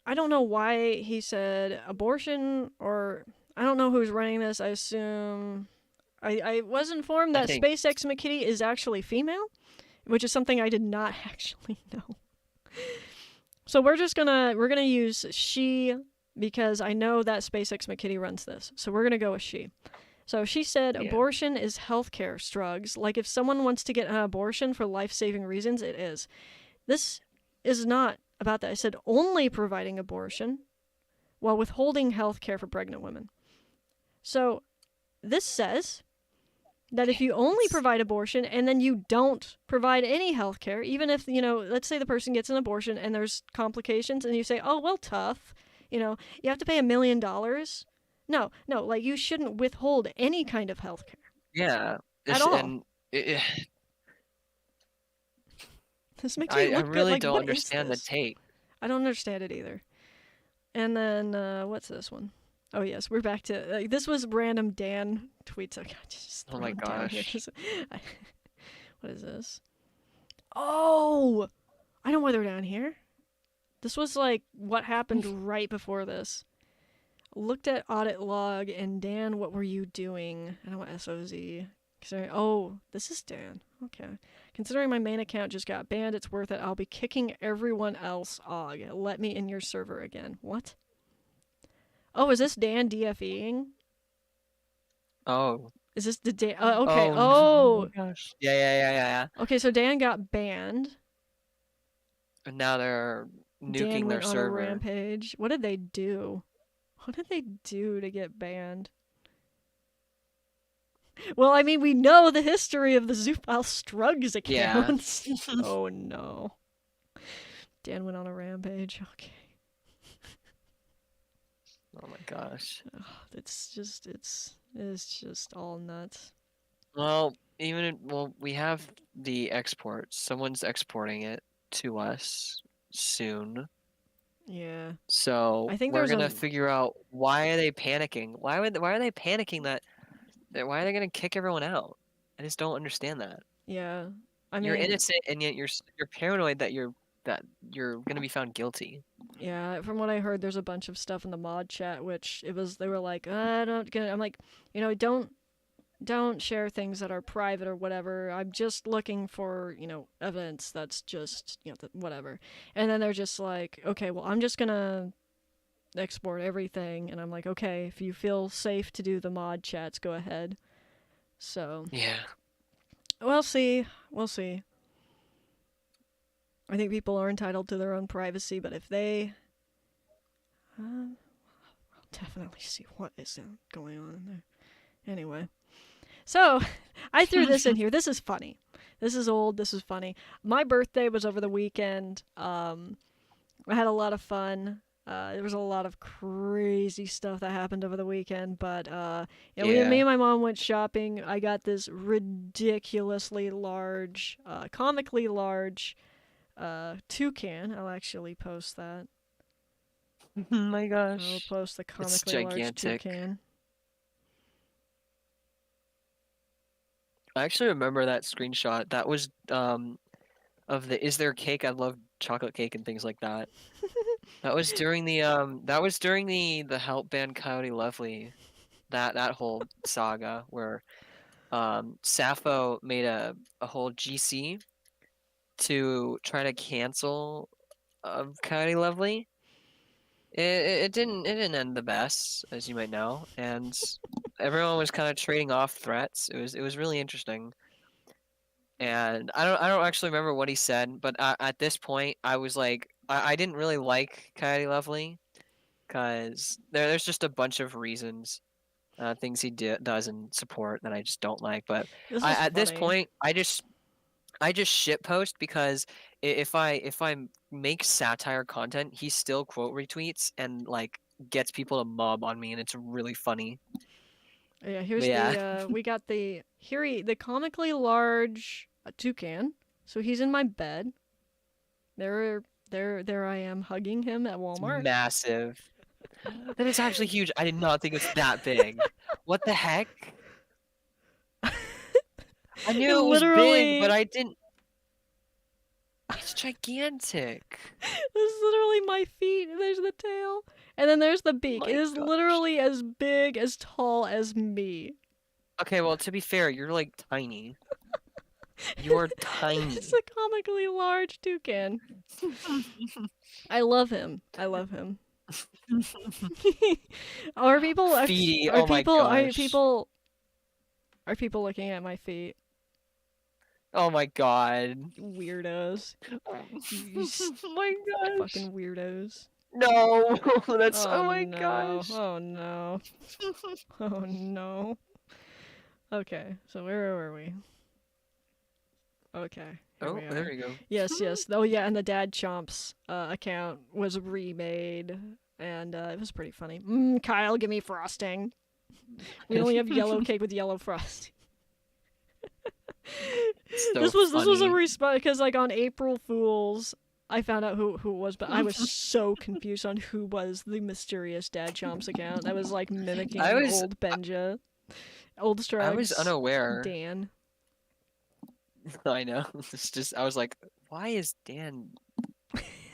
I don't know why he said abortion, or I don't know who's running this. I assume. I was informed I that think, SpaceX McKitty is actually female, which is something I did not actually know. So we're gonna use she because I know that SpaceX McKitty runs this. So we're gonna go with she. So she said yeah. abortion is healthcare, Struggs. Like if someone wants to get an abortion for life-saving reasons, it is. This is not about that. I said only providing abortion while withholding health care for pregnant women. So this says that if you only provide abortion and then you don't provide any health care, even if, let's say the person gets an abortion and there's complications and you say, oh, well, tough, you have to pay $1 million. No, like you shouldn't withhold any kind of health care Yeah. at This, all. and This makes me I look good. really Like, don't what is understand the this? take. I don't understand it either. And then, what's this one? Oh, yes, we're back to. This was random Dan tweets. I got just Oh my thrown down here. gosh. What is this? Oh! I know why they're down here. This was like what happened right before this. Looked at audit log and Dan, what were you doing? I don't want SOZ. Oh, this is Dan. Okay. Considering my main account just got banned, it's worth it. I'll be kicking everyone else. Og. Let me in your server again. What? Oh, is this Dan DFEing? Oh. Is this the Dan? Okay. Oh no. Oh my Oh. gosh. Yeah. Okay, so Dan got banned. And now they're Dan nuking their went on a server. rampage. What did they do? What did they do to get banned? Well, I mean, we know the history of the Zupal Struggs Yeah. accounts. Oh no. Dan went on a rampage. Okay. Oh my gosh. It's just all nuts. Well, we have the export. Someone's exporting it to us soon. Yeah. So I think we're there's gonna a figure out why are they panicking? Why are they panicking why are they gonna kick everyone out? I just don't understand that. yeah. I You're mean, innocent and yet you're paranoid that you're gonna be found guilty. yeah, from what I heard there's a bunch of stuff in the mod chat which they were like, I don't get it. I'm like, don't share things that are private or whatever. I'm just looking for, evidence that's just, whatever. And then they're just like, okay, well, I'm just gonna export everything. And I'm like, okay, if you feel safe to do the mod chats, go ahead. So, Yeah. we'll see. We'll see. I think people are entitled to their own privacy, but if they. I'll definitely see what is going on in there. Anyway. So, I threw this in here. This is funny. This is old. This is funny. My birthday was over the weekend. I had a lot of fun. There was a lot of crazy stuff that happened over the weekend, but me Yeah. and my mom went shopping. I got this ridiculously large, comically large toucan. I'll actually post that. Oh my I'll gosh. post the It's comically large gigantic. toucan. I actually remember that screenshot. That was of the Is There Cake? I love chocolate cake and things like that. That was during the help band Coyote Lovely. That whole saga where Sappho made a whole GC to try to cancel Coyote Lovely. It didn't end the best, as you might know, and everyone was kind of trading off threats. It was really interesting. And I don't actually remember what he said, but at this point I was like I didn't really like Coyote Lovely because there's just a bunch of reasons, things he does and support that I just don't like. But This is at this funny. point I just shitpost because if I make satire content, he still quote retweets and like gets people to mob on me, and it's really funny. Yeah, But here's yeah, the we got the comically large toucan. So he's in my bed. There I am hugging him at it's Walmart. massive. That is actually huge. I did not think it was that big. What the heck? I It knew it was big, but literally I didn't. It's gigantic. this is literally my feet. There's the tail. And then there's the beak. It My is gosh. literally as big, as tall as me. Okay, well, to be fair, you're like tiny. You're It's tiny. a comically large toucan. I love him. I love him. are people Feety, are oh my people are gosh. people are people looking at my feet? Oh my god. Weirdos. You Oh my gosh. fucking weirdos. No, that's, Oh oh my no. gosh. Oh no. Oh no. Okay, so where were we? Okay, here Oh, we there are. you go. Yes, yes. Oh yeah, and the Dad Chomps account was remade, and it was pretty funny. Kyle, give me frosting. We only have yellow cake with yellow frosting. So this was a funny. response because like on April Fools, I found out who it was, but I was so confused on who was the mysterious Dad Chomps account. That was like I mimicking was old Benja, old I was Struggs, unaware. Dan. I know. It's just I was like, why is Dan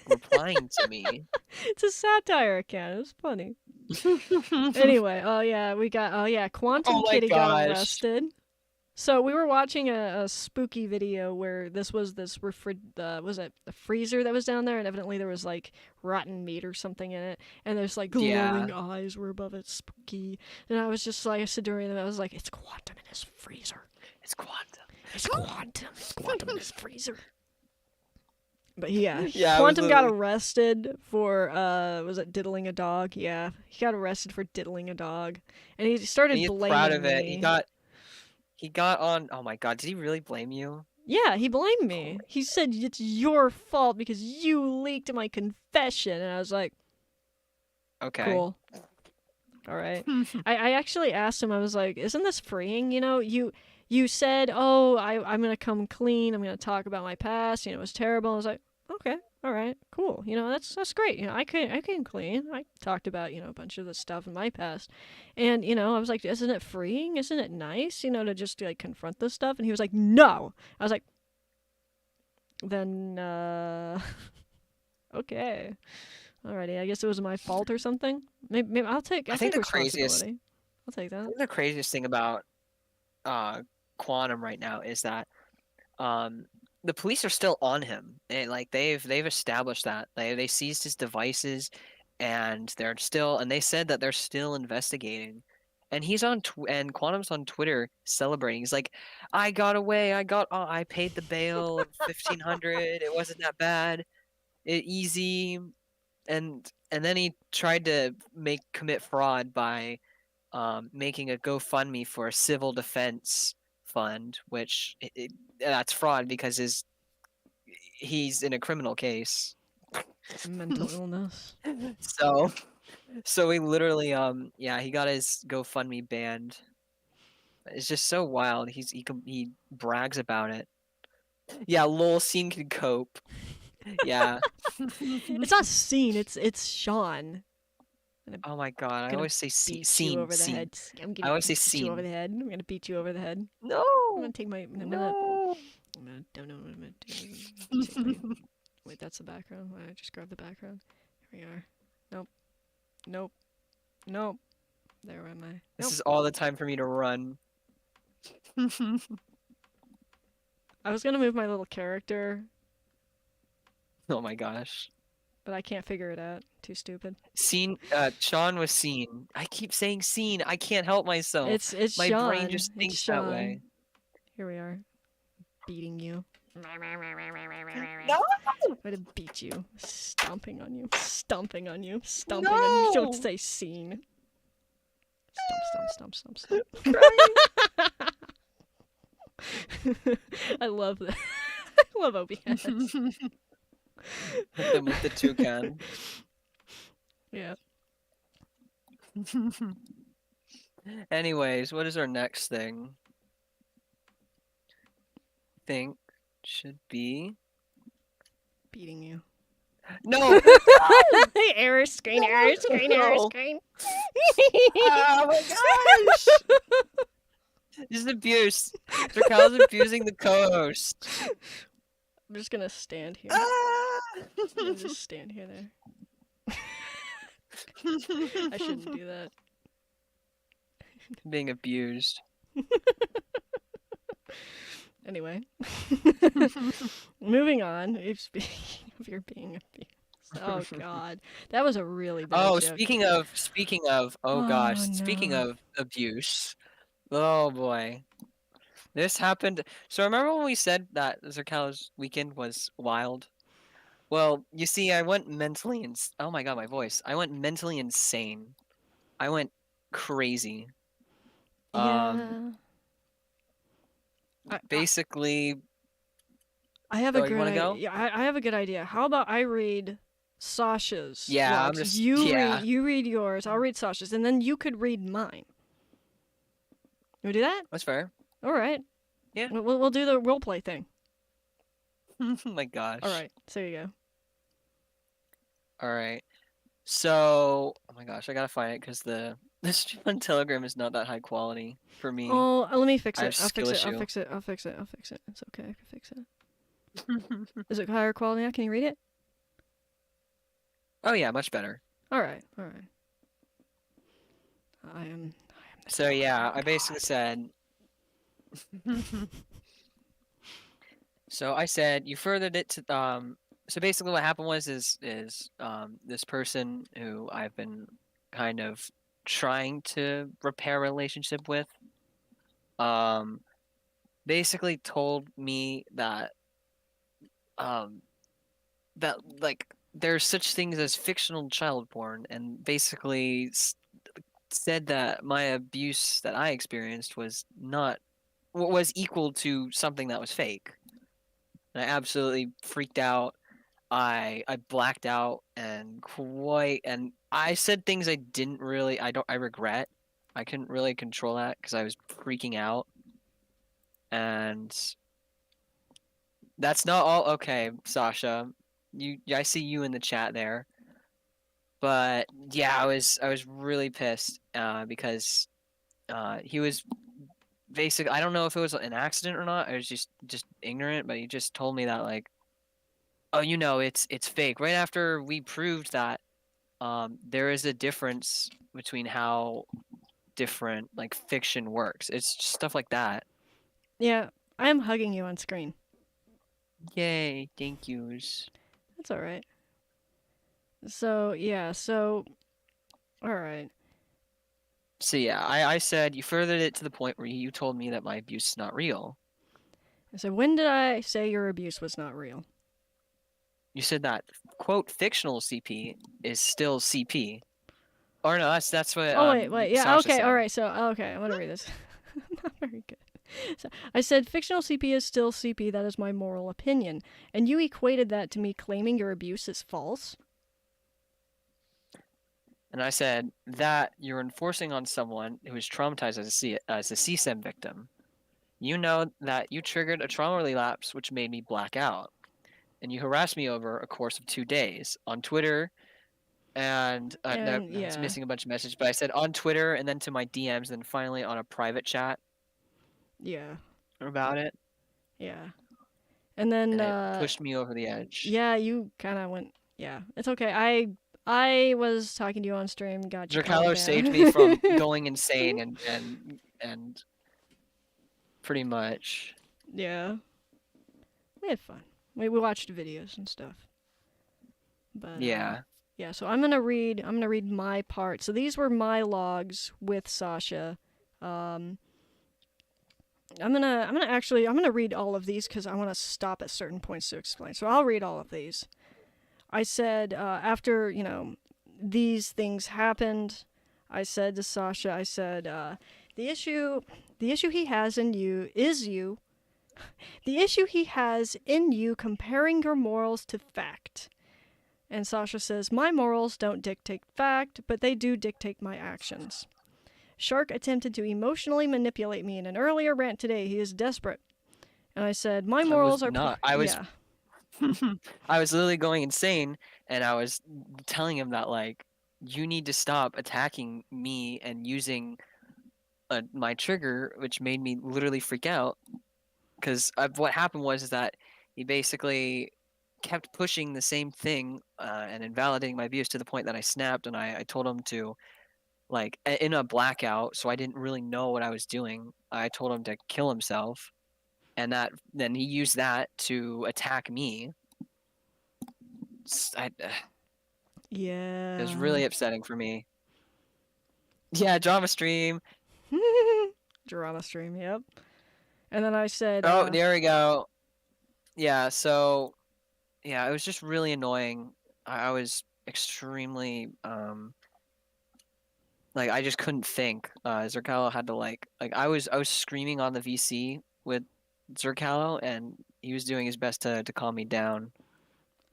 replying to me? It's a satire account. It was funny. Anyway, oh yeah, Quantum Oh my Kitty got gosh. arrested. So we were watching a spooky video where was it a freezer that was down there, and evidently there was like rotten meat or something in it, and there's like glowing Yeah, eyes were above it, spooky. And I was just like, I said during them, I was like, it's quantum in this freezer. it's quantum. It's quantum. It's quantum in this freezer. But yeah, Yeah, I was Quantum got literally, arrested for was it diddling a dog? Yeah, he got arrested for diddling a dog, and he and started he's proud blaming of it. me. He got on. Oh my God, did he really blame you? Yeah, he blamed Oh me. He said it's your fault because you leaked my confession, and I was like, my. Okay. cool, all right. I actually asked him. I was like, isn't this freeing? You said, oh, I'm gonna come clean. I'm gonna talk about my past. It was terrible. I was like, okay, all right, cool. That's great. I came clean. I talked about a bunch of the stuff in my past, and I was like, isn't it freeing? Isn't it nice? To just like confront this stuff. And he was like, no. I was like, then okay. Alrighty, I guess it was my fault or something. Maybe I I'll think take the craziest, responsibility. I'll take I that. think the craziest thing about uh Quantum right now is that um the police are still on him. And like they've established that. They seized his devices and they said that they're still investigating. And he's on tw and Quantum's on Twitter celebrating. He's like, I got away. I paid the bail of 1,500. It wasn't that bad. Easy. And then he tried to make commit fraud by making a GoFundMe for a civil defense fund, which that's fraud because he's in a criminal case. Mental illness. So so he literally yeah, he got his GoFundMe banned. It's just so wild. He brags about it. Yeah, lol, scene can cope. Yeah. It's not Scene. It's Sean. I'm Oh my God, I gonna always say beat you scene, over the scene. head. I'm I gonna always say beat you over scene. the head. I'm gonna beat you over the head. I'm gonna No. take my. No. Don't know what I'm gonna do. I'm gonna take my. Wait, that's the background. Why I just grabbed the background. Here we are. Nope. Nope. Nope. There am I. This Nope. is all the time for me to run. I was gonna move my little character, Oh my gosh. but I can't figure it out. Too stupid. Scene, Sean was seen. I keep saying scene. I can't help myself. It's My brain Sean. just It's thinks that Sean. way. Here we are. Beating you. No! I'm gonna beat you. Stomping on you. Stomping on you. Stomping on you. Don't No! say scene. Stomp, stomp, stomp, stomp, I'm crying. stomp. I love that. I of OBS. Hit them with the toucan. Yeah. Anyways, what is our next thing? Think should be Beating you. no. No. Error screen, error No. screen, error No. screen. Oh my gosh! This is abuse. Dracala's abusing the co-host. I'm just gonna stand here. Ah! I'm just stand here there. I shouldn't do that. Being abused. Anyway. Moving on. Speaking of your being abused. Oh god. That was a really bad Oh, joke. speaking of, oh gosh, speaking no. of abuse. Oh boy. This happened. So remember when we said that Zerkala's weekend was wild? Well, you see, I went mentally oh my god, my voice. I went mentally insane. I went crazy. Yeah. Basically, I have oh, a you good want to idea. go? Yeah, I have a good idea. How about I read Sasha's Yeah, I'm logs? just You yeah. read yours. I'll read Sasha's, and then you could read mine. You wanna do that? That's fair. All right. Yeah. We'll do the role play thing. Oh my gosh. All right. So there you go. All right. So, oh my gosh, I gotta find it because the stream on Telegram is not that high quality for me. Oh, let me fix I have it. I'll fix skill it. I'll issue. fix it. I'll fix it. I'll fix it. It's okay. I can fix it. Is it higher quality now? Can you read it? Oh yeah, much better. All right. All right. I am the So yeah, God. I basically said. So I said you furthered it to So basically, what happened was this person who I've been kind of trying to repair a relationship with, basically told me um that like there's such things as fictional child porn, and basically said that my abuse that I experienced was not was equal to something that was fake. And I absolutely freaked out. I blacked out and I said things I didn't really I regret. I couldn't really control that because I was freaking out. And that's not all okay, Sasha. I see you in the chat there. But yeah, I was really pissed because he was basically, I don't know if it was an accident or not. I was just ignorant, but he just told me that like, oh, it's fake. Right after we proved that there is a difference between how different like fiction works. It's just stuff like that. Yeah, I am hugging you on screen. Yay, thank yous. That's all right. So yeah. So, all right. So yeah, I said you furthered it to the point where you told me that my abuse is not real. So when did I say your abuse was not real? You said that quote fictional CP is still CP. Or no, that's what Oh wait. Yeah. Sasha Okay. said. All right. So okay, I'm gonna read this. Not very good. So I said fictional CP is still CP. That is my moral opinion, and you equated that to me claiming your abuse is false. And I said that you're enforcing on someone who is traumatized as a CSEM victim. You know that you triggered a trauma relapse which made me black out. And you harassed me over a course of 2 days on Twitter and no, it's Yeah. missing a bunch of messages, but I said on Twitter and then to my DMs, and then finally on a private chat Yeah. about it. Yeah. And then And it pushed me over the edge. yeah, you kind of went. Yeah, it's okay. I was talking to you on stream. Got you. Dracalo saved me from going insane and pretty much. Yeah. We had fun. We watched videos and stuff. But Yeah. yeah, so I'm gonna read my part. So these were my logs with Sasha. I'm gonna read all of these because I want to stop at certain points to explain. So I'll read all of these. I said after these things happened, I said to Sasha, I said the issue he has in you is you, The issue he has in you comparing your morals to fact. And Sasha says, my morals don't dictate fact, but they do dictate my actions. Shark attempted to emotionally manipulate me in an earlier rant today. He is desperate. And I said, my I was morals are... not. I was yeah. I was literally going insane, and I was telling him that like you need to stop attacking me and using my trigger, which made me literally freak out. Because what happened was is that he basically kept pushing the same thing and invalidating my views to the point that I snapped, and I told him to like in a blackout, so I didn't really know what I was doing. I told him to kill himself, and that then he used that to attack me. It was Yeah. really upsetting for me. Yeah, drama stream. Drama stream, yep. And then I said, Oh, there we go. Yeah, so yeah, it was just really annoying. I was extremely like I just couldn't think. Zerkalo had to like I was screaming on the VC with Zerkalo, and he was doing his best to calm me down.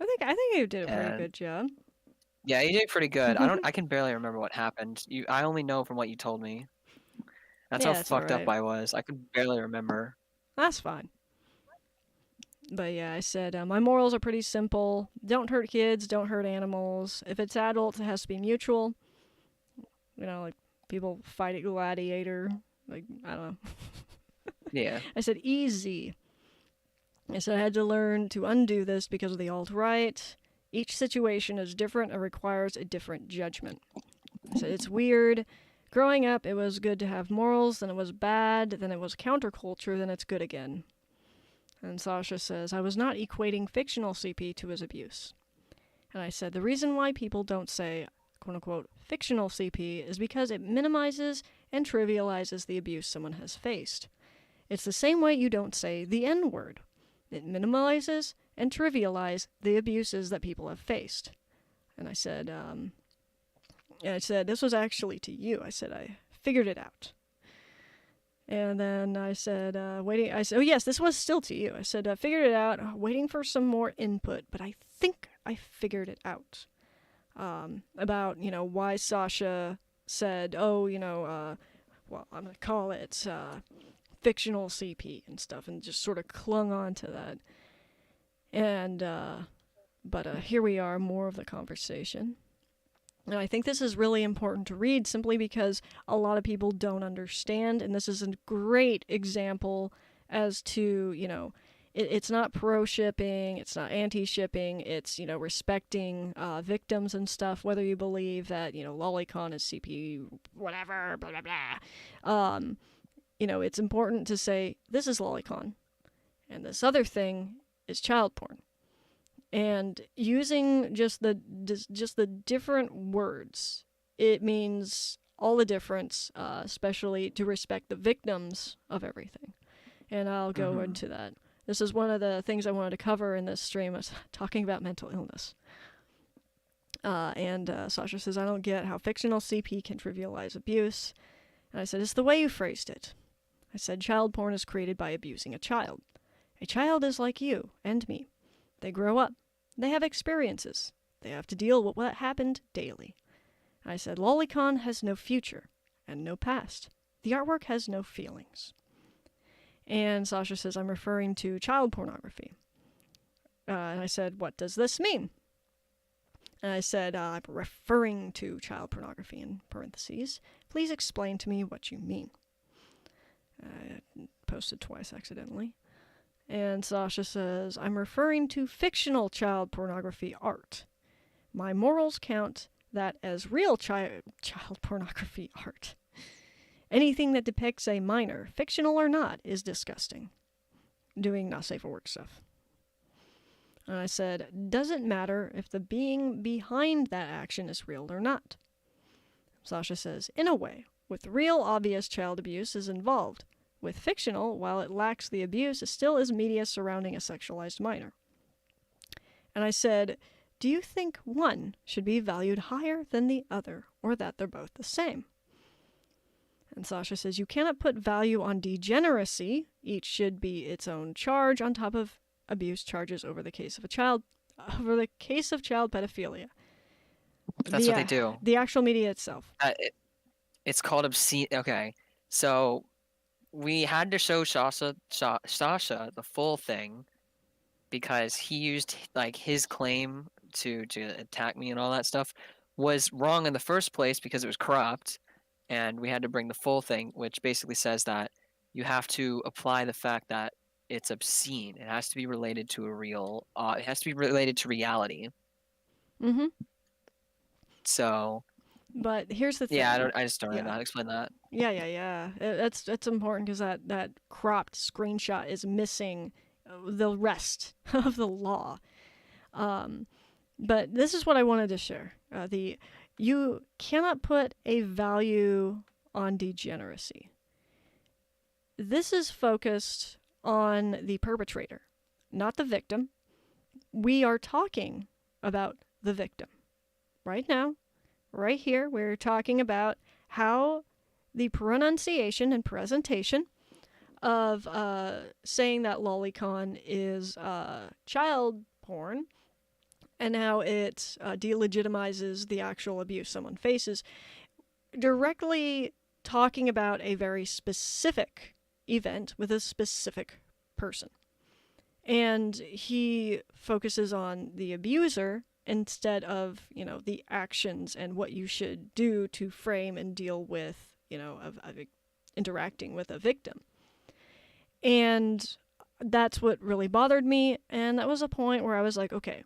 I think you did a pretty And good job. yeah, he did pretty good. I can barely remember what happened. I only know from what you told me. That's how Yeah, it's fucked up alright. I was. I could barely remember. That's fine. But yeah, I said, my morals are pretty simple. Don't hurt kids, don't hurt animals. If it's adults, it has to be mutual. Like people fight at Gladiator. Like, I don't know. Yeah. I said, easy. I said, I had to learn to undo this because of the alt right. Each situation is different and requires a different judgment. I said, it's weird. Growing up, it was good to have morals, then it was bad, then it was counterculture, then it's good again. And Sasha says, I was not equating fictional CP to his abuse. And I said, the reason why people don't say, quote unquote, fictional CP is because it minimizes and trivializes the abuse someone has faced. It's the same way you don't say the N word. It minimalizes and trivializes the abuses that people have faced. And I said, this was actually to you. I said, I figured it out. And then I said, waiting. I said, oh, yes, this was still to you. I said, I figured it out, waiting for some more input, but I think I figured it out. About, why Sasha said, oh, well, I'm going to call it fictional CP and stuff, and just sort of clung on to that. And, but here we are, more of the conversation. And I think this is really important to read simply because a lot of people don't understand, and this is a great example as to, it's not pro-shipping, it's not anti-shipping, it's, respecting victims and stuff, whether you believe that, lolicon is CP, whatever, blah, blah, blah. It's important to say, this is lolicon, and this other thing is child porn. And using just the different words, it means all the difference, especially to respect the victims of everything. And I'll go into that. This is one of the things I wanted to cover in this stream, was talking about mental illness. And Sasha says, I don't get how fictional CP can trivialize abuse. And I said, it's the way you phrased it. I said, child porn is created by abusing a child. A child is like you and me. They grow up. They have experiences. They have to deal with what happened daily. I said, lolicon has no future and no past. The artwork has no feelings. And Sasha says, I'm referring to child pornography. And I said, what does this mean? And I said, I'm referring to child pornography in parentheses. Please explain to me what you mean. I posted twice accidentally. And Sasha says, I'm referring to fictional child pornography art. My morals count that as real child pornography art. Anything that depicts a minor, fictional or not, is disgusting. Doing not safe for work stuff. And I said, doesn't matter if the being behind that action is real or not. Sasha says, in a way, with real obvious child abuse is involved. With fictional, while it lacks the abuse, it still is media surrounding a sexualized minor. And I said, do you think one should be valued higher than the other, or that they're both the same? And Sasha says, you cannot put value on degeneracy. Each should be its own charge on top of abuse charges over the case of child pedophilia. But that's what they do. The actual media itself. It's called obscene. Okay, so we had to show Sasha the full thing because he used like his claim to attack me and all that stuff was wrong in the first place because it was corrupt, and we had to bring the full thing, which basically says that you have to apply the fact that it's obscene. It has to be related to a real. It has to be related to reality. Mm-hmm. So. But here's the thing. Yeah, I just don't know how to explain that. Yeah. That's important because that cropped screenshot is missing the rest of the law. But this is what I wanted to share. You cannot put a value on degeneracy. This is focused on the perpetrator, not the victim. We are talking about the victim. Right now, right here, we're talking about how the pronunciation and presentation of saying that lolicon is child porn and how it delegitimizes the actual abuse someone faces, directly talking about a very specific event with a specific person. And he focuses on the abuser instead of, the actions and what you should do to frame and deal with, of interacting with a victim. And that's what really bothered me, and that was a point where I was like, okay,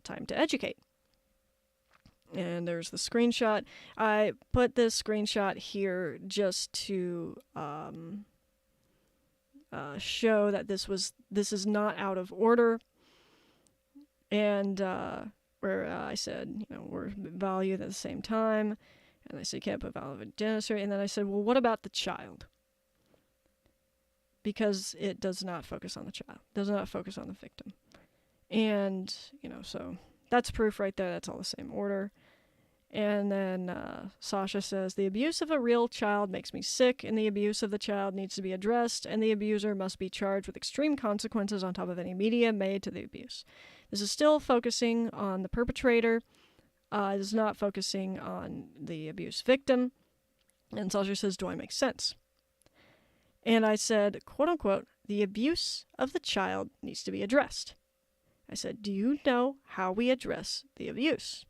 time to educate. And there's the screenshot. I put this screenshot here just to show that this is not out of order. And where I said, we're valued at the same time. And I said, you can't put value on genocide. And then I said, well, what about the child? Because it does not focus on the child. Does not focus on the victim. And, so that's proof right there. That's all the same order. And then Sasha says, the abuse of a real child makes me sick, and the abuse of the child needs to be addressed, and the abuser must be charged with extreme consequences on top of any media made to the abuse. This is still focusing on the perpetrator. It is not focusing on the abuse victim. And Sasha says, do I make sense? And I said, quote unquote, the abuse of the child needs to be addressed. I said, do you know how we address the abuse?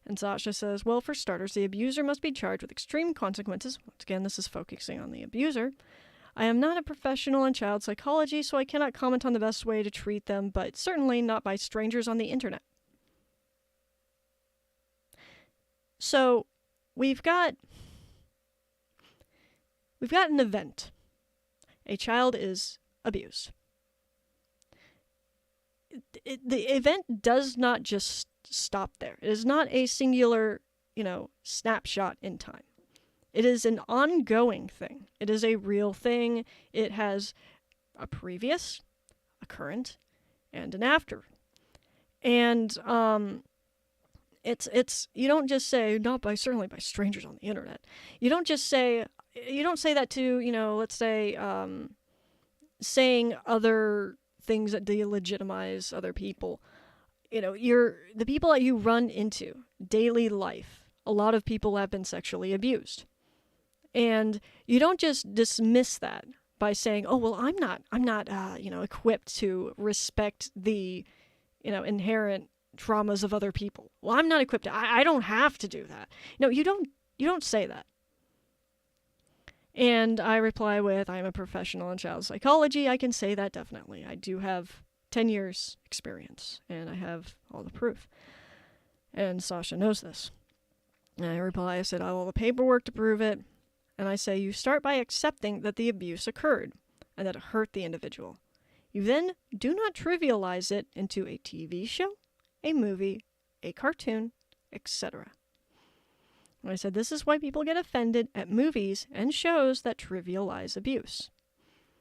And Sasha says, well, for starters, the abuser must be charged with extreme consequences. Once again, this is focusing on the abuser. I am not a professional in child psychology, so I cannot comment on the best way to treat them, but certainly not by strangers on the internet. So, we've got an event. A child is abused. The event does not just stop there. It is not a singular, snapshot in time. It is an ongoing thing. It is a real thing. It has a previous, a current, and an after. And it's you don't just say, certainly by strangers on the internet. You don't say that to, let's say, saying other things that delegitimize other people. The people that you run into daily life, a lot of people have been sexually abused. And you don't just dismiss that by saying, oh, well, I'm not equipped to respect the, inherent traumas of other people. Well, I'm not equipped I don't have to do that. No, you don't say that. And I reply with, I'm a professional in child psychology. I can say that definitely. I do have 10 years experience, and I have all the proof. And Sasha knows this. And I reply, I said, I have all the paperwork to prove it. And I say, you start by accepting that the abuse occurred and that it hurt the individual. You then do not trivialize it into a TV show, a movie, a cartoon, etc. And I said, this is why people get offended at movies and shows that trivialize abuse.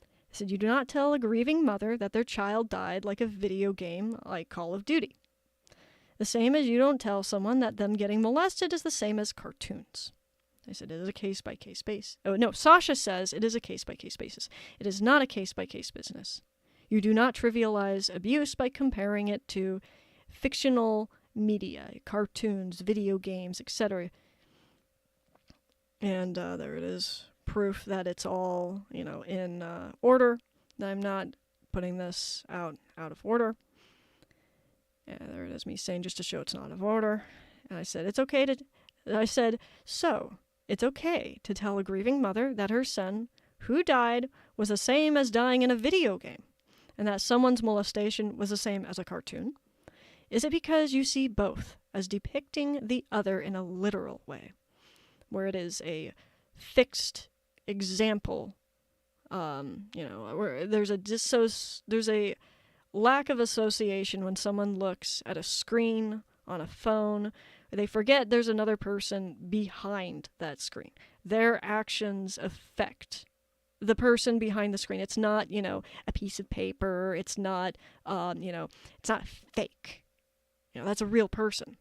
I said, you do not tell a grieving mother that their child died like a video game like Call of Duty. The same as you don't tell someone that them getting molested is the same as cartoons. I said, it is a case-by-case basis. Oh, no, Sasha says it is a case-by-case basis. It is not a case-by-case business. You do not trivialize abuse by comparing it to fictional media, cartoons, video games, etc. And there it is. Proof that it's all, in order. I'm not putting this out of order. And there it is, me saying just to show it's not out of order. And I said, it's okay to tell a grieving mother that her son, who died, was the same as dying in a video game, and that someone's molestation was the same as a cartoon? Is it because you see both as depicting the other in a literal way, where it is a fixed example, where there's a lack of association when someone looks at a screen on a phone? They forget there's another person behind that screen. Their actions affect the person behind the screen. It's not, a piece of paper. It's not, it's not fake. That's a real person.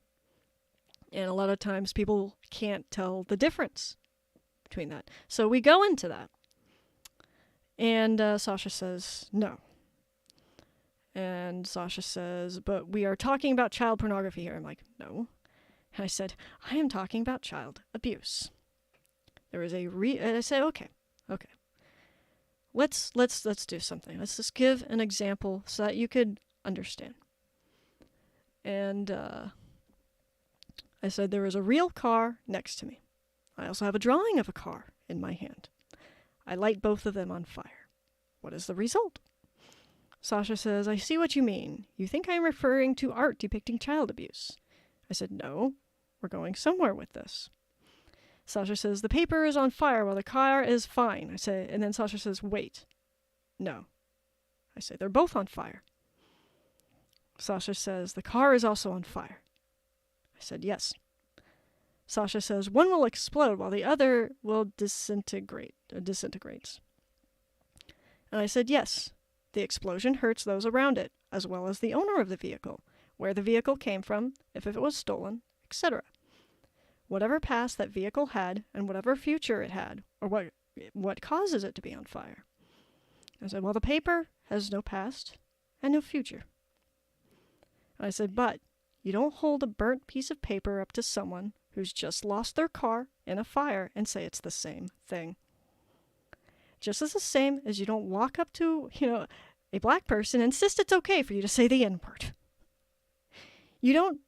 And a lot of times people can't tell the difference between that. So we go into that. And Sasha says, no. And Sasha says, but we are talking about child pornography here. I'm like, no. And I said, I am talking about child abuse. There is and I said, okay. Let's do something. Let's just give an example so that you could understand. And I said, there is a real car next to me. I also have a drawing of a car in my hand. I light both of them on fire. What is the result? Sasha says, I see what you mean. You think I am referring to art depicting child abuse. I said, no, we're going somewhere with this. Sasha says, the paper is on fire while the car is fine. I say, and then Sasha says, wait. No. I say, they're both on fire. Sasha says, the car is also on fire. I said, yes. Sasha says, one will explode while the other will disintegrates. And I said, yes. The explosion hurts those around it, as well as the owner of the vehicle, where the vehicle came from, if it was stolen, etc. Whatever past that vehicle had, and whatever future it had, or what causes it to be on fire. I said, well, the paper has no past and no future. And I said, but you don't hold a burnt piece of paper up to someone who's just lost their car in a fire and say it's the same thing. Just as the same as you don't walk up to, a black person and insist it's okay for you to say the N-word. You don't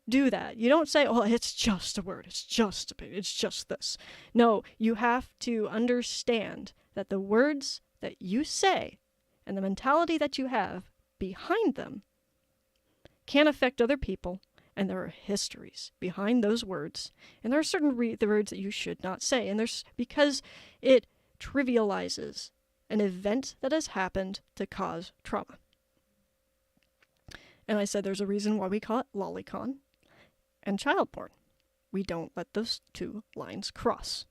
do that. You don't say, oh, it's just a word. It's just this. No, you have to understand that the words that you say and the mentality that you have behind them can affect other people, and there are histories behind those words, and there are certain the words that you should not say, and there's because it trivializes an event that has happened to cause trauma. And I said there's a reason why we call it lolicon and child porn. We don't let those two lines cross.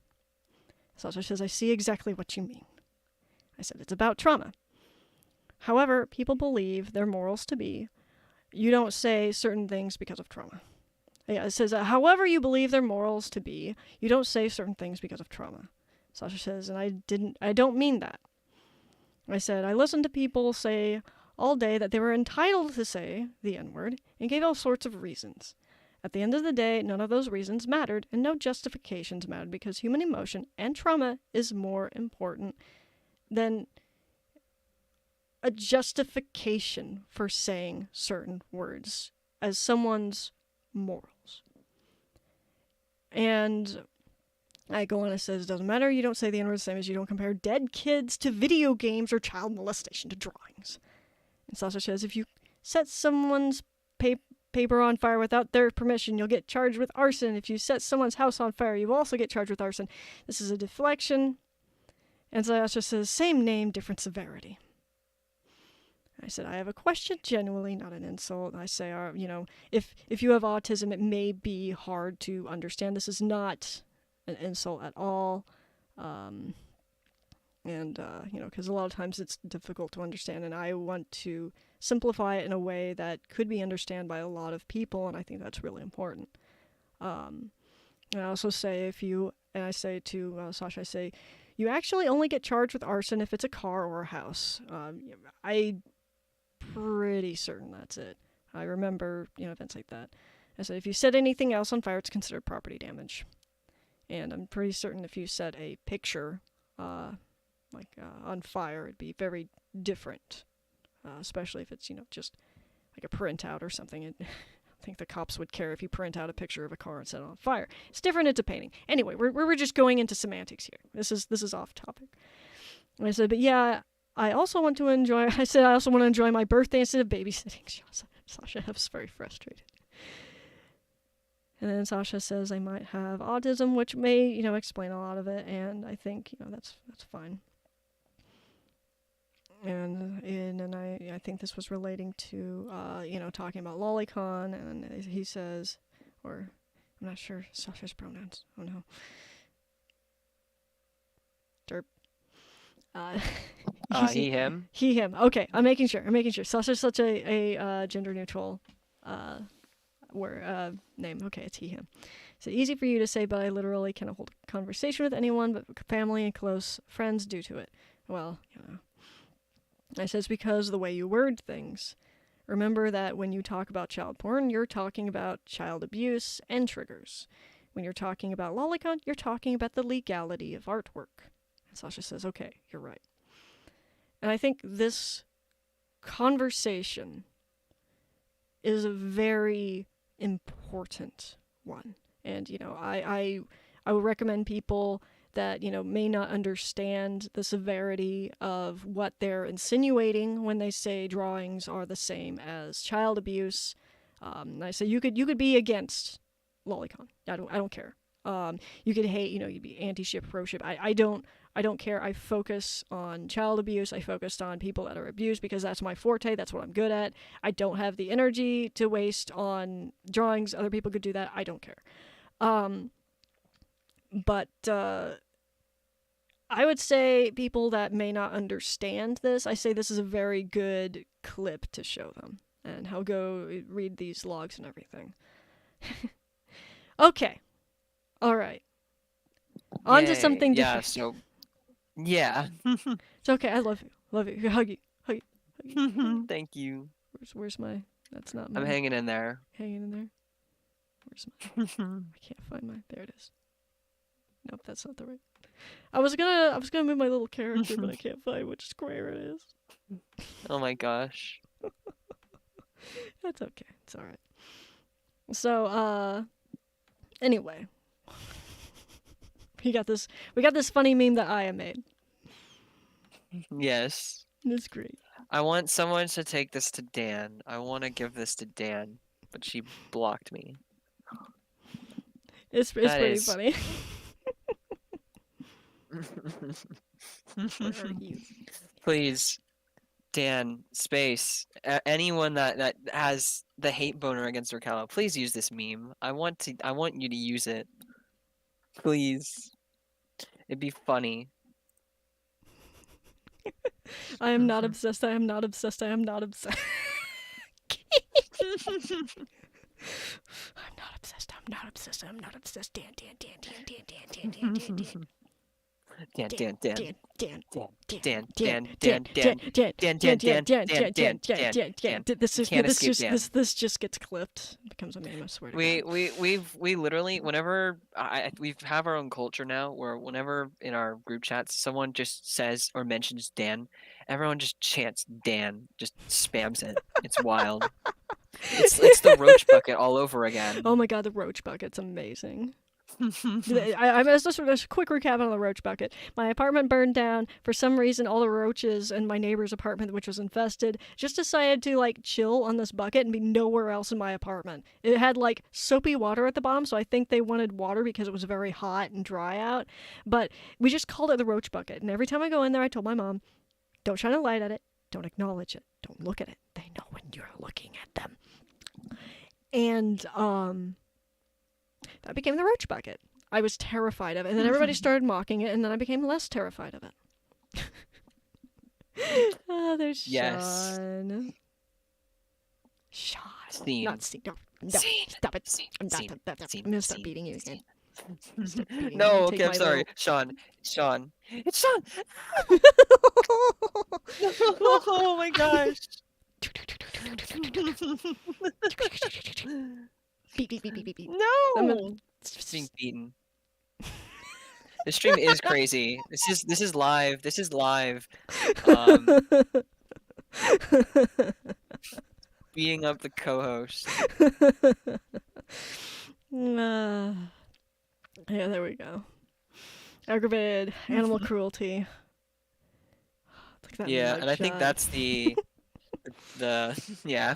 Sasha says, I see exactly what you mean. I said, it's about trauma. However, people believe their morals to be, you don't say certain things because of trauma. Yeah, it says, however you believe their morals to be, you don't say certain things because of trauma. Sasha says, and I don't mean that. I said, I listened to people say all day that they were entitled to say the N-word and gave all sorts of reasons. At the end of the day, none of those reasons mattered and no justifications mattered because human emotion and trauma is more important than a justification for saying certain words as someone's morals. And I go on and says, it doesn't matter, you don't say the N-word the same as you don't compare dead kids to video games or child molestation to drawings. And Sasha says, if you set someone's paper on fire without their permission, you'll get charged with arson. If you set someone's house on fire, you also get charged with arson. This is a deflection. And Sasha says, same name, different severity. I said, I have a question, genuinely, not an insult. I say, if you have autism, it may be hard to understand. This is not an insult at all. Because a lot of times it's difficult to understand, and I want to simplify it in a way that could be understood by a lot of people, and I think that's really important. I also say if you and I say to Sasha, I say, you actually only get charged with arson if it's a car or a house. I'm pretty certain that's it. I remember, events like that. I said, if you set anything else on fire, it's considered property damage. And I'm pretty certain if you set a picture, on fire, it'd be very different. Especially if it's, just like a printout or something. I think the cops would care if you print out a picture of a car and set it on fire. It's different. It's a painting. Anyway, we're just going into semantics here. This is off topic. And I said, but yeah, I also want to enjoy. I said I also want to enjoy my birthday instead of babysitting. Sasha was very frustrated. And then Sasha says I might have autism, which may, explain a lot of it. And I think, that's fine. And I think this was relating to, talking about lolicon, and he says, or I'm not sure Sasha's pronouns. Oh no. Derp. He, him. He, him. Okay, I'm making sure. Sasha's such a gender neutral, name. Okay, it's he, him. It's easy for you to say, but I literally cannot hold a conversation with anyone but family and close friends due to it. Well, I says because the way you word things. Remember that when you talk about child porn, you're talking about child abuse and triggers. When you're talking about lolicon, you're talking about the legality of artwork. And Sasha says, okay, you're right. And I think this conversation is a very important one. And, I would recommend people that, may not understand the severity of what they're insinuating when they say drawings are the same as child abuse. I say you could be against lolicon. I don't care. You could hate, you'd be anti-ship, pro-ship. I don't care. I focus on child abuse. I focused on people that are abused because that's my forte. That's what I'm good at. I don't have the energy to waste on drawings. Other people could do that. I don't care. But I would say people that may not understand this, I say this is a very good clip to show them. And I'll go read these logs and everything. Okay. All right. On to something different. Yeah. It's okay. I love you. Love you. Hug you. Hug you. Thank you. Where's my... That's not my... I'm hanging in there. Hanging in there? Where's my... I can't find my... There it is. Nope, that's not the right... I was gonna move my little character, but I can't find which square it is. Oh my gosh. That's okay. It's alright. So, anyway. We got this funny meme that Aya made. Yes. It's great. I want someone to take this to Dan. I want to give this to Dan, but she blocked me. It's pretty funny. Where are you? Please, Dan, space, anyone that has the hate boner against Raquel, please use this meme. I want you to use it. Please. It'd be funny. I am not obsessed. I am not obsessed. I am not obsessed. I'm not obsessed. I'm not obsessed. I'm not obsessed. Dan. This just gets clipped. It becomes a meme, I swear to God. We literally, whenever we have our own culture now, where whenever in our group chats someone just says or mentions Dan, everyone just chants Dan, just spams it. It's wild. It's the roach bucket all over again. Oh my God, the roach bucket's amazing. I just a quick recap on the roach bucket. My apartment burned down. For some reason, all the roaches in my neighbor's apartment, which was infested, just decided to chill on this bucket and be nowhere else in my apartment. It had soapy water at the bottom, so I think they wanted water because it was very hot and dry out. But we just called it the roach bucket. And every time I go in there, I told my mom, "Don't shine a light at it. Don't acknowledge it. Don't look at it. They know when you're looking at them." And that became the roach bucket. I was terrified of it, and then everybody started mocking it, and then I became less terrified of it. Oh, there's Sean. Sean. Scene. Not Scene. No. Scene. Stop it. Scene. I'm Scene. going to stop Scene. beating you again. Start beating him. No, Take okay, I'm my sorry. little. Sean. It's Sean. It's Sean. No. Oh my gosh. Beep beep beep beep beep beep. I'm gonna. No. Being beaten. This stream is crazy. This is live. This is live. Um, beating up the co-host. Yeah, there we go. Aggravated animal cruelty. Look at that Yeah, and I think mugshot. that's the yeah.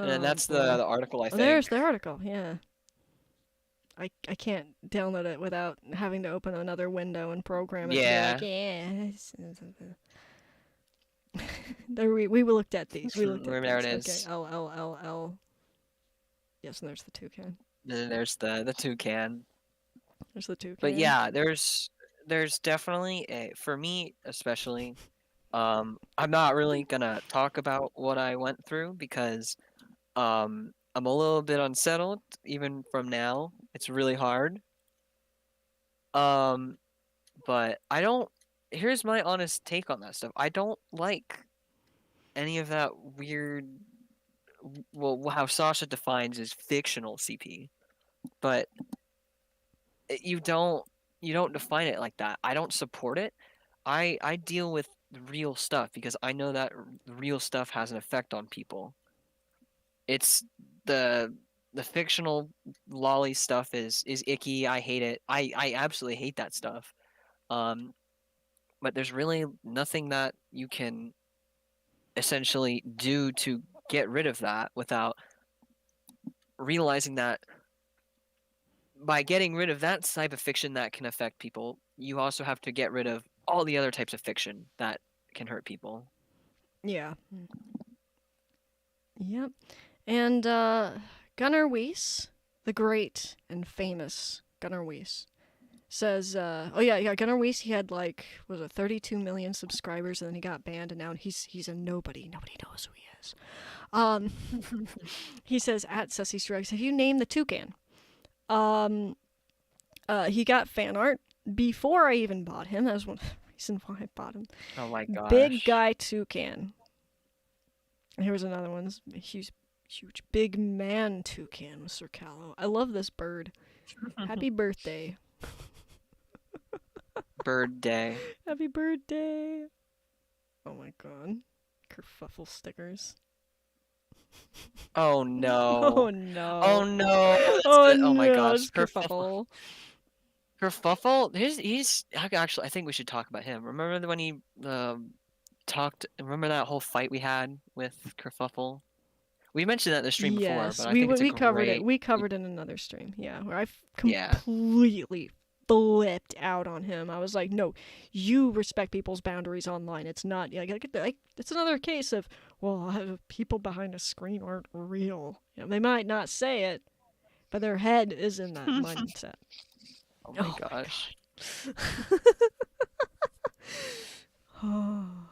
And then Oh that's boy. the article I Oh, there's think. the article. Yeah. I can't download it without having to open another window and program it to be like, Yeah. yeah. There we looked at these. We looked at There it these. Okay. is. L. Yes, and there's the toucan. And then there's the toucan. There's the But toucan. yeah, there's definitely a for me especially. I'm not really gonna talk about what I went through because I'm a little bit unsettled even from now. It's really hard. Um, but I don't. Here's my honest take on that stuff. I don't like any of that weird. Well, how Sasha defines is fictional CP, but you don't define it like that. I don't support it. I deal with real stuff because I know that real stuff has an effect on people. It's the the fictional lolly stuff is icky. I hate it. I absolutely hate that stuff. Um, but there's really nothing that you can essentially do to get rid of that without realizing that by getting rid of that type of fiction that can affect people, you also have to get rid of all the other types of fiction that can hurt people. Yeah. Yep. And Gunnar Weiss, the great and famous Gunnar Weiss, says, oh yeah, Gunnar Weiss, he had like, was it 32 million subscribers, and then he got banned, and now he's a nobody. Nobody knows who he is. Um, he says at Sussy Struggs, have you named the toucan? He got fan art before I even bought him. That was one reason why I bought him. Oh my Big gosh. guy toucan. Here was another one. This huge big man toucan with Sir Callow. I love this bird. Happy birthday. Bird day. Happy birthday. Oh my god. Kerfuffle stickers. Oh Oh no. Oh no. no. That's Oh it. Oh my no, gosh. it's kerfuffle. Kerfuffle. He's actually. I think we should talk about him. Remember when he talked? Remember that whole fight we had with Kerfuffle? We mentioned that in the stream before, but Yes, I we think it's a we covered it. great. We covered it in another stream. Yeah, where I Yeah. completely flipped out on him. I was like, "No, you respect people's boundaries online. It's not like it's another case of people behind a screen aren't real. They might not say it, but their head is in that mindset." Oh my Oh my gosh. god.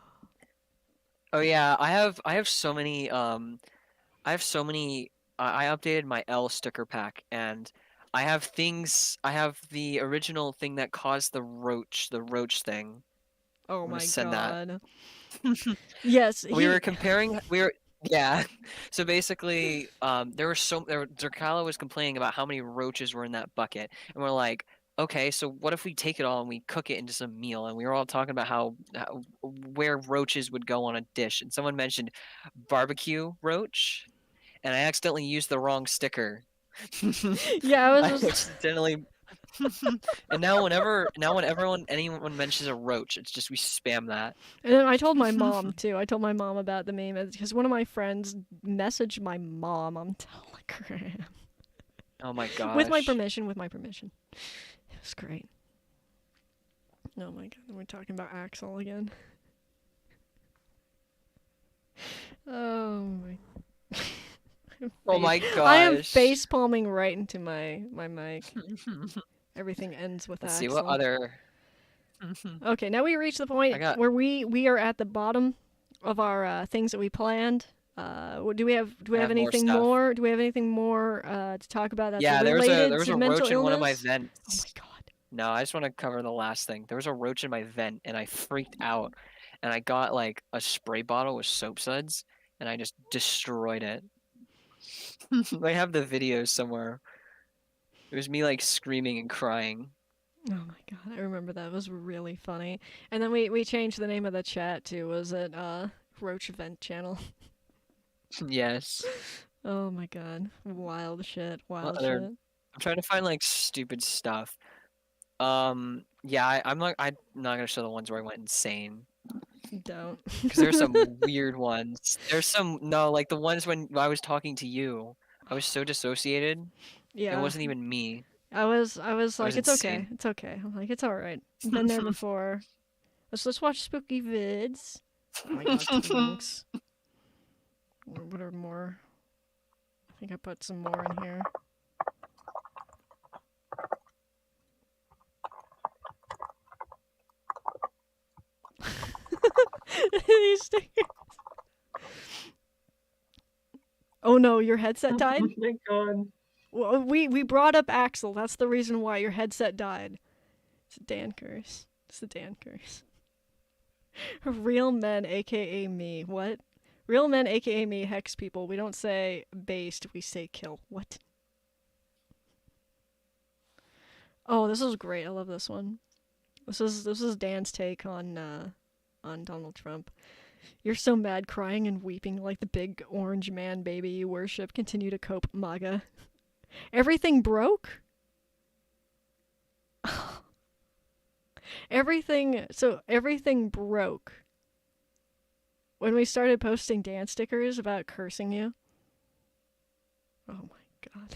Oh yeah, I have so many I have so many I updated my L sticker pack and I have the original thing that caused the roach thing. Oh I'm gonna my send that. god. Yes, We were he. comparing we were yeah. So basically, Zerkala was complaining about how many roaches were in that bucket, and we're like, okay, so what if we take it all and we cook it into some meal? And we were all talking about how where roaches would go on a dish, and someone mentioned barbecue roach, and I accidentally used the wrong sticker. Yeah, I was I just. accidentally and now whenever anyone mentions a roach, it's just we spam that. And then I told my mom too. I told my mom about the meme because one of my friends messaged my mom on Telegram Oh my with my gosh. permission. With my permission, it was great. Oh my god, we're talking about Axel again. Oh my. Oh my I am gosh. face palming right into my mic. Everything ends with Let's see what Axel. other. Okay, now we reach the I point got. where we are at the bottom of our things that we planned. Do we I have have more anything stuff. more? Do we have anything more to talk about that's Yeah, there related was to a mental roach in one of my illness? Oh my vents. god. No, I just want to cover the last thing. There was a roach in my vent and I freaked out and I got like a spray bottle with soap suds and I just destroyed it. I have the video somewhere. It was me like screaming and crying. Oh my god, I remember that. It was really funny. And then we changed the name of the chat to was it Roach Vent Channel. Yes. Oh my god. Wild shit. What Wild other? shit. I'm trying to find like stupid stuff. Yeah, I'm not gonna show the ones where I went insane Don't. because there's some weird ones. There's some no, like the ones when I was talking to you. I was so dissociated. It Yeah. wasn't even me. I was I like, was it's okay. insane. It's okay. I'm like, it's alright. Been there before. Let's watch spooky vids. Oh my god, Twinks. What are more? I think I put some more in here. These stickers. Oh no, your headset died? Oh my god. Well, we brought up Axel. That's the reason why your headset died. It's a Dan curse. It's the Dan curse. Real men, aka me. What? Real men, aka me, hex people. We don't say based, we say kill. What? Oh, this is great. I love this one. This is Dan's take on Donald Trump. You're so mad, crying and weeping like the big orange man baby you worship. Continue to cope, MAGA. Everything broke? Everything broke when we started posting dance stickers about cursing you. Oh my god.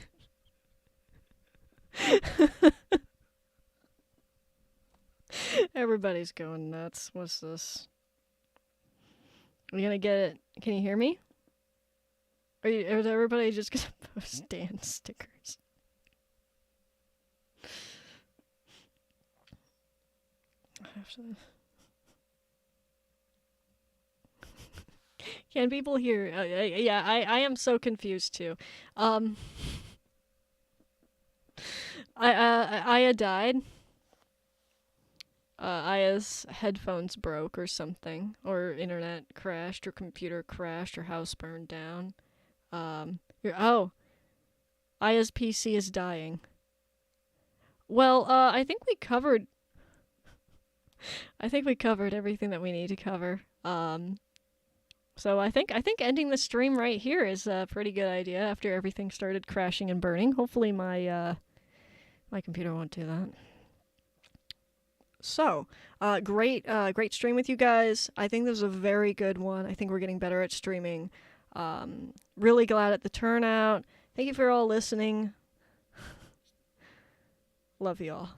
Everybody's going nuts. What's this? Are you gonna get it? Can you hear me? Is everybody just gonna post dance stickers? I have to. Can people hear? Yeah, I am so confused too. Um, Aya died. Aya's headphones broke or something, or internet crashed, or computer crashed, or house burned down. Oh, Aya's PC is dying. Well, I think we covered. I think we covered everything that we need to cover. So I think ending the stream right here is a pretty good idea after everything started crashing and burning. Hopefully my computer won't do that. So, great stream with you guys. I think this was a very good one. I think we're getting better at streaming. Really glad at the turnout. Thank you for all listening. Love you all.